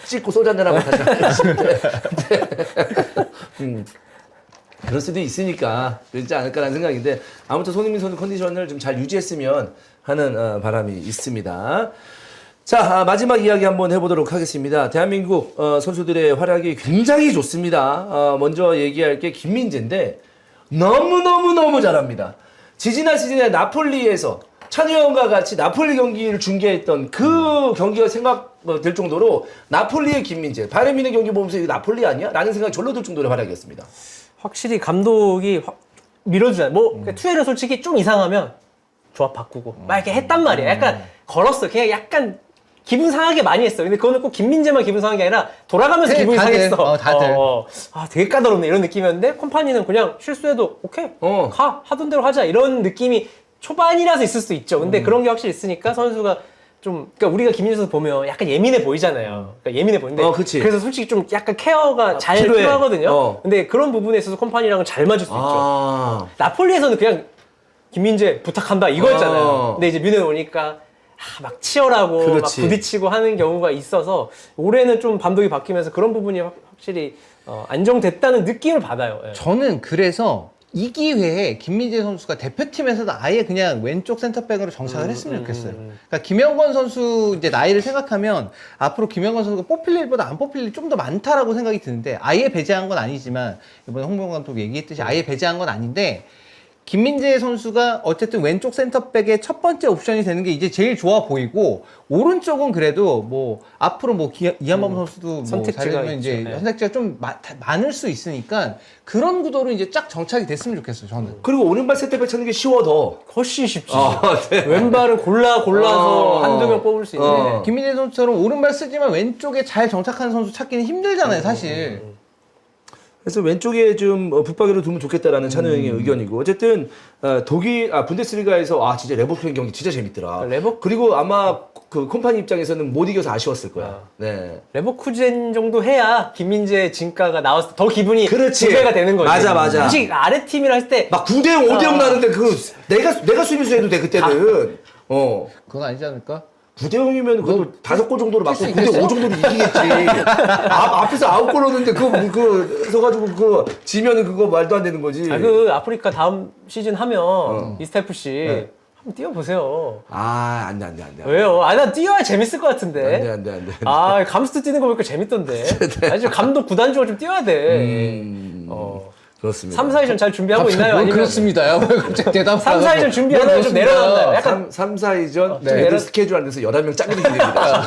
씻고 소주 한잔하고 다시 그럴 수도 있으니까 그렇지 않을까라는 생각인데 아무튼 손흥민 선수 컨디션을 좀 잘 유지했으면 하는 바람이 있습니다. 자, 마지막 이야기 한번 해보도록 하겠습니다. 대한민국 선수들의 활약이 굉장히 좋습니다. 먼저 얘기할 게 김민재인데 너무너무 잘합니다. 지지난 시즌에 나폴리에서 찬우 형과 같이 나폴리 경기를 중계했던 그 경기가 생각될 정도로 나폴리의 김민재, 바이에른 뮌헨 경기 보면서 이거 나폴리 아니야? 라는 생각이 절로 들 정도의 활약이었습니다. 확실히 감독이 밀어주잖아요. 뭐 투엘은 솔직히 좀 이상하면 조합 바꾸고 막 이렇게 했단 말이야. 약간 걸었어. 그냥 약간 기분 상하게 많이 했어. 근데 그거는 꼭 김민재만 기분 상한 게 아니라 돌아가면서 네, 기분이 다들. 상했어. 다들. 되게 까다롭네 이런 느낌이었는데 콤파니는 그냥 실수해도 오케이 가 하던 대로 하자 이런 느낌이 초반이라서 있을 수도 있죠. 근데 그런 게 확실히 있으니까 선수가 좀 그러니까 우리가 김민재 선수 보면 약간 예민해 보이잖아요. 그러니까 예민해 보이는데 그치. 그래서 솔직히 좀 약간 케어가 잘 필요해. 필요하거든요. 근데 그런 부분에 있어서 콤파니랑은 잘 맞을 수 있죠. 나폴리에서는 그냥 김민재 부탁한다 이거였잖아요. 근데 이제 뮌헨 오니까 막 치열하고 그렇지. 막 부딪히고 하는 경우가 있어서 올해는 좀 감독이 바뀌면서 그런 부분이 확실히 안정됐다는 느낌을 받아요. 예. 저는 그래서 이 기회에 김민재 선수가 대표팀에서도 아예 그냥 왼쪽 센터백으로 정착을 했으면 좋겠어요. 그러니까 김영건 선수 이제 나이를 생각하면 앞으로 김영건 선수가 뽑힐 일보다 안 뽑힐 일이 좀 더 많다라고 생각이 드는데 아예 배제한 건 아니지만 이번에 홍명보 감독 얘기했듯이 아예 배제한 건 아닌데 김민재 선수가 어쨌든 왼쪽 센터백의 첫 번째 옵션이 되는 게 이제 제일 좋아 보이고 오른쪽은 그래도 뭐 앞으로 뭐 이한범 선수도 뭐 선택지가 잘해주면 이제 있죠. 네. 선택지가 좀 많을 수 있으니까 그런 구도로 이제 쫙 정착이 됐으면 좋겠어요 저는. 그리고 오른발 세트백 찾는 게 쉬워 더. 훨씬 쉽지. 네. 왼발은 골라서 한두 명 뽑을 수 있는데 김민재 선수처럼 오른발 쓰지만 왼쪽에 잘 정착하는 선수 찾기는 힘들잖아요 사실. 그래서 왼쪽에 좀 붙박이로 두면 좋겠다라는 찬우 형의 의견이고 어쨌든 독일 분데스리가에서 진짜 레버쿠젠 경기 진짜 재밌더라. 그리고 아마 그 콤파니 입장에서는 못 이겨서 아쉬웠을 거야. 네. 레버쿠젠 정도 해야 김민재 진가가 나왔을 때 더 기분이 그렇지. 두 배가 되는 거지. 맞아. 솔직히 아래 팀이라 할 때 막 9대0, 5대0 나는데 내가 수비수 해도 돼 그때는. 그건 아니지 않을까? 9대0이면 그래도 5골 정도로 맞고 수 9대5 정도로 이기겠지. 앞에서 9골 넣었는데 그래가지고 지면은 그거 말도 안 되는 거지. 그 아프리카 다음 시즌 하면 이스타프 씨 한번 뛰어보세요. 안 돼. 왜요? 나 뛰어야 재밌을 것 같은데. 안 돼. 감스트 뛰는 거 보니까 재밌던데. 좀 감독 구단주가 좀 뛰어야 돼. 그렇습니다. 3, 4위전 잘 준비하고 있나요? 뭘 아니면 그렇습니다요? 왜 갑자기 대답 3, 4위전 준비하나요? 좀 내려놨나요? 약간 3, 4위전 네. 애들 스케줄 안 돼서 11명 짱구리 기대입니다.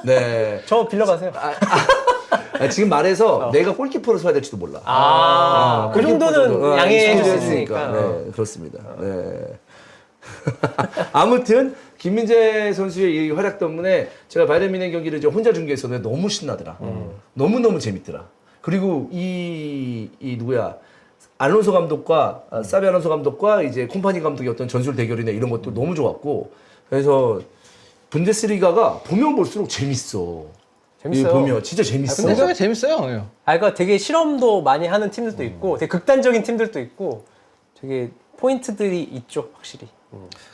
네. 저 빌려가세요. 지금 말해서 내가 골키퍼로 서야 될지도 몰라. 그 정도는 양해해 골키퍼 주셨으니까. 네, 그렇습니다. 네. 아무튼 김민재 선수의 이 활약 때문에 제가 바이에른 뮌헨 경기를 이제 혼자 중계했었는데 너무 신나더라. 너무너무 재밌더라. 그리고 이 누구야? 알론소 감독과 사비 알론소 감독과 이제 콤파니 감독의 어떤 전술 대결이나 이런 것도 너무 좋았고 그래서 분데스리가가 보면 볼수록 재밌어. 재밌어요. 보면 진짜 재밌어. 분데스리가 재밌어요. 그러니까 되게 실험도 많이 하는 팀들도 있고 되게 극단적인 팀들도 있고 되게 포인트들이 있죠, 확실히.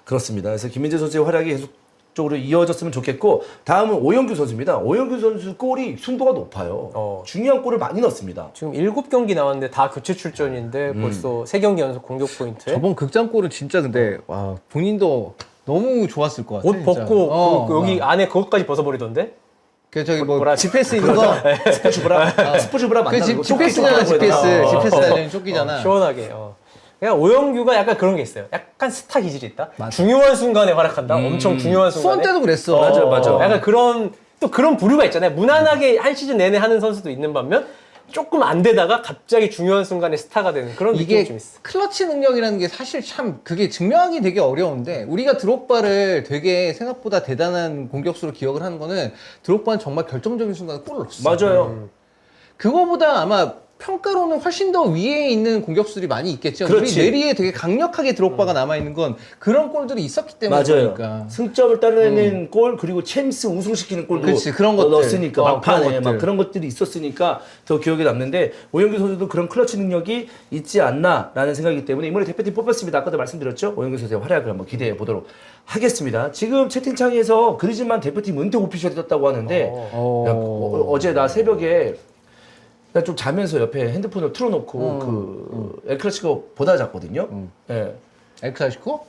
그렇습니다. 그래서 김민재 선수의 활약이 계속적으로 이어졌으면 좋겠고 다음은 오영규 선수입니다. 오영규 선수 골이 순도가 높아요. 중요한 골을 많이 넣습니다. 지금 7경기 나왔는데 다 교체 출전인데 벌써 3경기 연속 공격 포인트. 저번 극장골은 진짜 근데 와 본인도 너무 좋았을 것 같아. 옷 벗고 그 여기 안에 그것까지 벗어버리던데? 그 저기 뭐 뭐라 GPS 있는 거. 스포츠 브라 그 만나고 GPS잖아, GPS. GPS 달려있는 조끼잖아. 시원하게. 그냥 오영규가 약간 그런 게 있어요. 약간 스타 기질이 있다. 중요한 순간에 활약한다. 엄청 중요한 순간에. 수원 때도 그랬어. 맞아. 약간 또 그런 부류가 있잖아요. 무난하게 한 시즌 내내 하는 선수도 있는 반면 조금 안 되다가 갑자기 중요한 순간에 스타가 되는 그런 느낌이 이게 좀 있어. 클러치 능력이라는 게 사실 참 그게 증명하기 되게 어려운데 우리가 드록바를 되게 생각보다 대단한 공격수로 기억을 하는 거는 드록바는 정말 결정적인 순간에 골을 넣었어. 맞아요. 그거보다 아마 평가로는 훨씬 더 위에 있는 공격수들이 많이 있겠죠. 그렇지. 우리 뇌리에 되게 강력하게 드록바가 남아있는 건 그런 골들이 있었기 때문에 맞아요. 그러니까. 승점을 따내는 골 그리고 챔스 우승시키는 골도 그렇지, 그런 것들. 넣었으니까 막판에 그런 것들. 막 그런 것들이 있었으니까 더 기억에 남는데 오영규 선수도 그런 클러치 능력이 있지 않나라는 생각이기 때문에 이번에 대표팀 뽑혔습니다. 아까도 말씀드렸죠. 오영규 선수의 활약을 한번 기대해 보도록 하겠습니다. 지금 채팅창에서 그리즈만 대표팀 은퇴 오피셜이 떴다고 하는데 야, 어제 나 새벽에 나 좀 자면서 옆에 핸드폰을 틀어놓고 그 엘클라시코 보다 잤거든요. 예. 엘클라시코?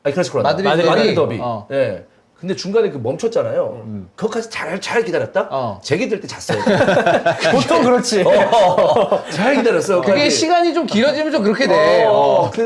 엘클라시코 마드리드 더비. 더비. 예. 근데 중간에 그 멈췄잖아요. 그것까지 잘 기다렸다? 제기 들 때 잤어요. 보통 그렇지. 잘 기다렸어요. 그게 그까지. 시간이 좀 길어지면 좀 그렇게 돼.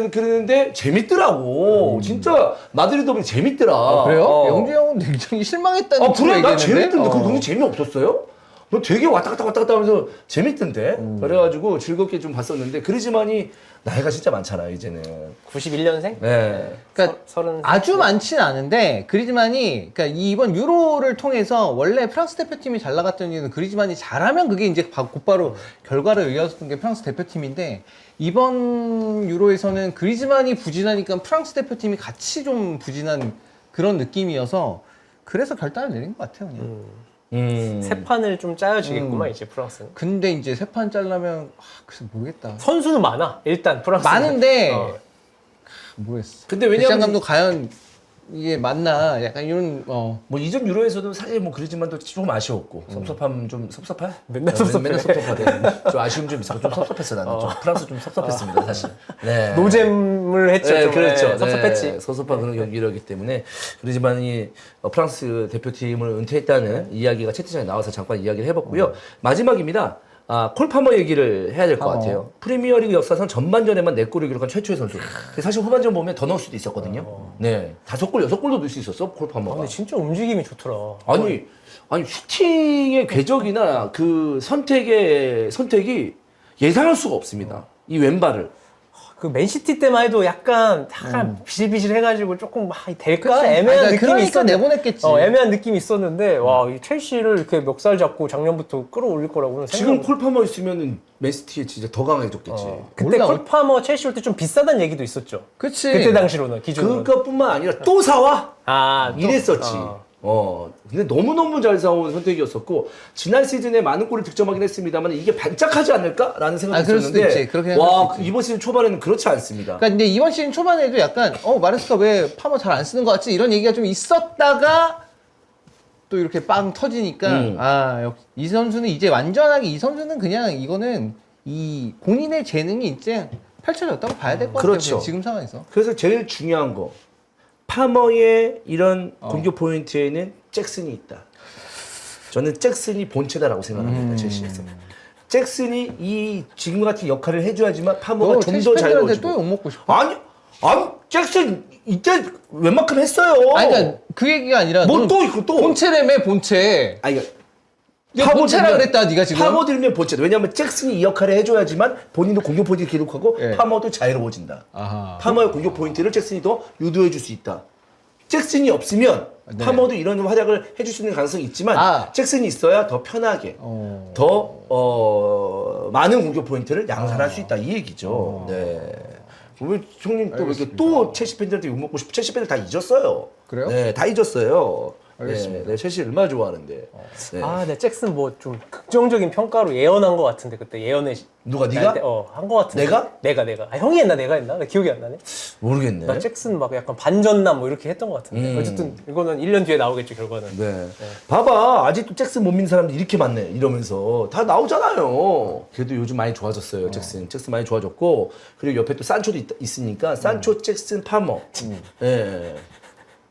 그랬는데 재밌더라고. 진짜 마드리드 더비 재밌더라. 그래요? 영주 형은 굉장히 실망했다는 그래? 나 얘기했는데? 재밌던데. 그거 굉장히 재미없었어요? 너 되게 왔다 갔다 하면서 재밌던데? 그래가지고 즐겁게 좀 봤었는데 그리즈만이 나이가 진짜 많잖아 이제는. 91년생? 네. 그러니까 서른 아주 많지는 않은데 그리즈만이 그러니까 이번 유로를 통해서 원래 프랑스 대표팀이 잘 나갔던 이유는 그리즈만이 잘하면 그게 이제 곧바로 결과를 이어졌던 게 프랑스 대표팀인데 이번 유로에서는 그리즈만이 부진하니까 프랑스 대표팀이 같이 좀 부진한 그런 느낌이어서 그래서 결단을 내린 것 같아요 그냥. 세 판을 좀 짜여지겠구만 이제 프랑스는. 근데 이제 세 판 짜려면 글쎄 모르겠다. 선수는 많아. 일단 프랑스 많은데 모르겠어. 근데 데시안 왜냐면 감독 과연 이게 맞나? 약간 이런 뭐 이전 유로에서도 사실 뭐 그리즈만도 좀 아쉬웠고 섭섭함 좀 섭섭해? 맨날 섭섭해. 맨날 섭섭하대. 좀 아쉬움 좀 있었고 좀 섭섭했어 나는. 좀 프랑스 좀 섭섭했습니다 사실. 네. 노잼을 했죠. 네, 좀. 그렇죠. 네, 섭섭했지. 네, 섭섭한 그런 경기력이기 때문에 그리즈만이 프랑스 대표팀을 은퇴했다는 이야기가 채팅창에 나와서 잠깐 이야기를 해봤고요. 마지막입니다. 콜 파머 얘기를 해야 될 것 같아요. 프리미어리그 역사상 전반전에만 4골을 기록한 최초의 선수. 근데 사실 후반전 보면 더 넣을 수도 있었거든요. 네, 5골, 6골도 넣을 수 있었어 콜 파머가. 근데 진짜 움직임이 좋더라. 아니 슈팅의 궤적이나 그 선택이 예상할 수가 없습니다. 이 왼발을. 그 맨시티 때만 해도 약간 비실비실해가지고 조금 될까 그치. 애매한 그러니까 느낌이 그러니까 있었는데. 내보냈겠지. 애매한 느낌이 있었는데 와 이 첼시를 이렇게 멱살 잡고 작년부터 끌어올릴 거라고는 지금 생각. 콜 파머 있으면은 맨시티에 진짜 더 강해졌겠지. 그때 몰라. 콜파머 첼시 올 때 좀 비싸다는 얘기도 있었죠. 그치. 그때 당시로는 기준으로. 그것뿐만 아니라 또 사와? 또, 이랬었지. 근데 너무너무 잘 사온 선택이었었고 지난 시즌에 많은 골을 득점하긴 했습니다만 이게 반짝하지 않을까라는 생각이 그럴 수도 있었는데 있지. 그렇게 생각할 와 수 있지. 이번 시즌 초반에는 그렇지 않습니다. 그러니까 근데 이번 시즌 초반에도 약간 마레스카 왜 파머 잘 안 쓰는 것 같지 이런 얘기가 좀 있었다가 또 이렇게 빵 터지니까 역시 이 선수는 이제 완전하게 이 선수는 그냥 이거는 이 본인의 재능이 이제 펼쳐졌다고 봐야 될 것 같아요. 그렇죠. 지금 상황에서. 그래서 제일 중요한 거 파머의 이런 공격 포인트에는 잭슨이 있다. 저는 잭슨이 본체다라고 생각합니다. 첼시에서. 잭슨이 이 지금 같은 역할을 해줘야지만 파머가 좀 더 잘 팬들한테 보여주고. 또 욕먹고 싶어. 아니 잭슨 이때 웬만큼 했어요. 아니 그러니까 그 얘기가 아니라 뭐 너는 또 있고 또. 본체라며 본체. 아니 내가 본체라 그랬다 네가 지금. 파고들면 본체다. 왜냐하면 잭슨이 이 역할을 해줘야지만 본인도 공격 포인트 기록하고 예. 파머도 자유로워진다. 아하. 파머의 공격 포인트를 잭슨이 더 유도해줄 수 있다. 잭슨이 없으면 네. 파머도 이런 활약을 해줄 수 있는 가능성이 있지만 잭슨이 있어야 더 편하게 더 많은 공격 포인트를 양산할 수 있다 이 얘기죠. 네. 왜 형님 또 이렇게 또 첼시 팬들한테 욕 먹고 싶어? 첼시 팬들 다 잊었어요. 그래요? 네, 다 잊었어요. 알겠습니다. 네, 첼시 얼마나 좋아하는데. 네. 아, 네, 잭슨 뭐 좀 긍정적인 평가로 예언한 것 같은데 그때 예언에 누가 네가? 한 것 같은데. 내가? 내가. 아, 형이 했나 내가 했나? 나 기억이 안 나네. 모르겠네. 나 잭슨 막 약간 반전남 뭐 이렇게 했던 것 같은데. 어쨌든 이거는 1년 뒤에 나오겠죠 결과는. 네. 봐봐 아직도 잭슨 못 믿는 사람들이 이렇게 많네 이러면서 다 나오잖아요. 그래도 요즘 많이 좋아졌어요. 잭슨 많이 좋아졌고 그리고 옆에 또 산초도 있으니까 산초, 잭슨, 파머. 예.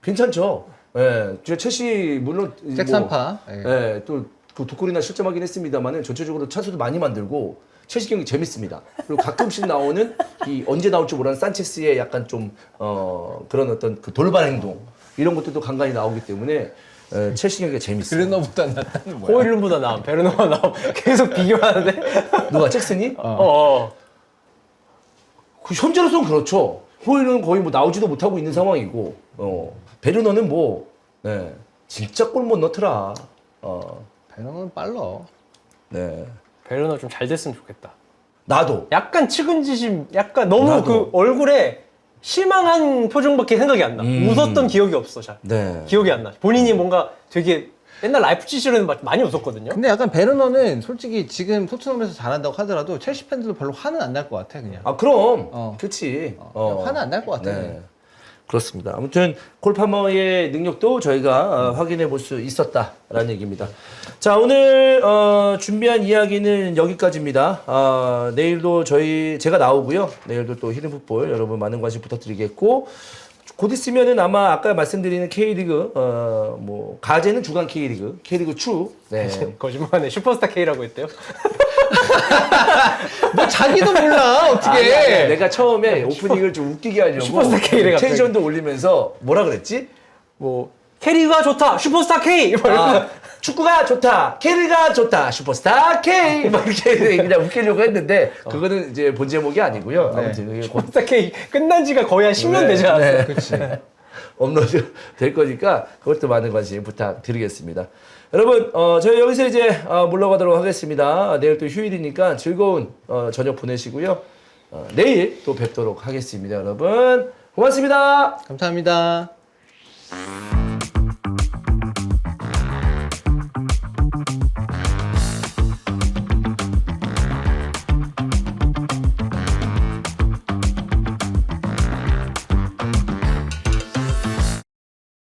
괜찮죠. 예. 첼시 물론 잭슨파. 예. 또그 독골이나 실점하긴 했습니다만은 전체적으로 찬스도 많이 만들고 첼시 경기 재밌습니다. 그리고 가끔씩 나오는 이 언제 나올지 모르는 산체스의 약간 좀 그런 어떤 그 돌발 행동 이런 것들도 간간히 나오기 때문에 첼시 경기가 재밌어요. 베르너보다 낫다는 뭐야? 호일룬보다 나아. 베르너가 나아. 계속 비교하는데. 누가 잭슨이? 그 현재로서는 그렇죠. 호일은 거의 뭐 나오지도 못하고 있는 상황이고 베르너는 뭐 진짜 골 못 넣더라. 베르너는 빨라. 네. 베르너 좀 잘 됐으면 좋겠다. 나도. 약간 측은지심, 약간 너무 나도. 그 얼굴에 실망한 표정밖에 생각이 안 나. 웃었던 기억이 없어, 잘. 네. 기억이 안 나. 본인이 뭔가 되게 옛날 라이프치히는 많이 웃었거든요. 근데 약간 베르너는 솔직히 지금 토트넘에서 잘한다고 하더라도 첼시 팬들도 별로 화는 안 날 것 같아 그냥. 아 그럼. 그렇지. 그냥 화는 안 날 것 같아. 네. 그렇습니다. 아무튼 콜파머의 능력도 저희가 확인해 볼 수 있었다라는 얘기입니다. 자 오늘 준비한 이야기는 여기까지입니다. 내일도 제가 나오고요. 내일도 또 히든풋볼 여러분 많은 관심 부탁드리겠고 곧 있으면은 아마 아까 말씀드리는 K리그 뭐 가제는 주간 K리그 2 네. 거짓말하네. 슈퍼스타 K라고 했대요. 뭐 자기도 몰라 어떻게? 아니야. 내가 처음에 오프닝을 좀 웃기게 하려고 슈퍼스타 K를 갑자기. 텐션도 올리면서 뭐라 그랬지? 뭐 K리그가 좋다. 슈퍼스타 K. 축구가 좋다. K리그가 좋다. 슈퍼스타 K. 막 이렇게 그냥 웃기려고 했는데 그거는 이제 본 제목이 아니고요. 아무튼 그게 곧 슈퍼스타 K 끝난 지가 거의 한 10년 되지 않았어요? 네. 그렇지. 업로드 될 거니까 그것도 많은 관심 부탁드리겠습니다. 여러분, 저희 여기서 이제 물러가도록 하겠습니다. 내일 또 휴일이니까 즐거운 저녁 보내시고요. 내일 또 뵙도록 하겠습니다, 여러분. 고맙습니다. 감사합니다.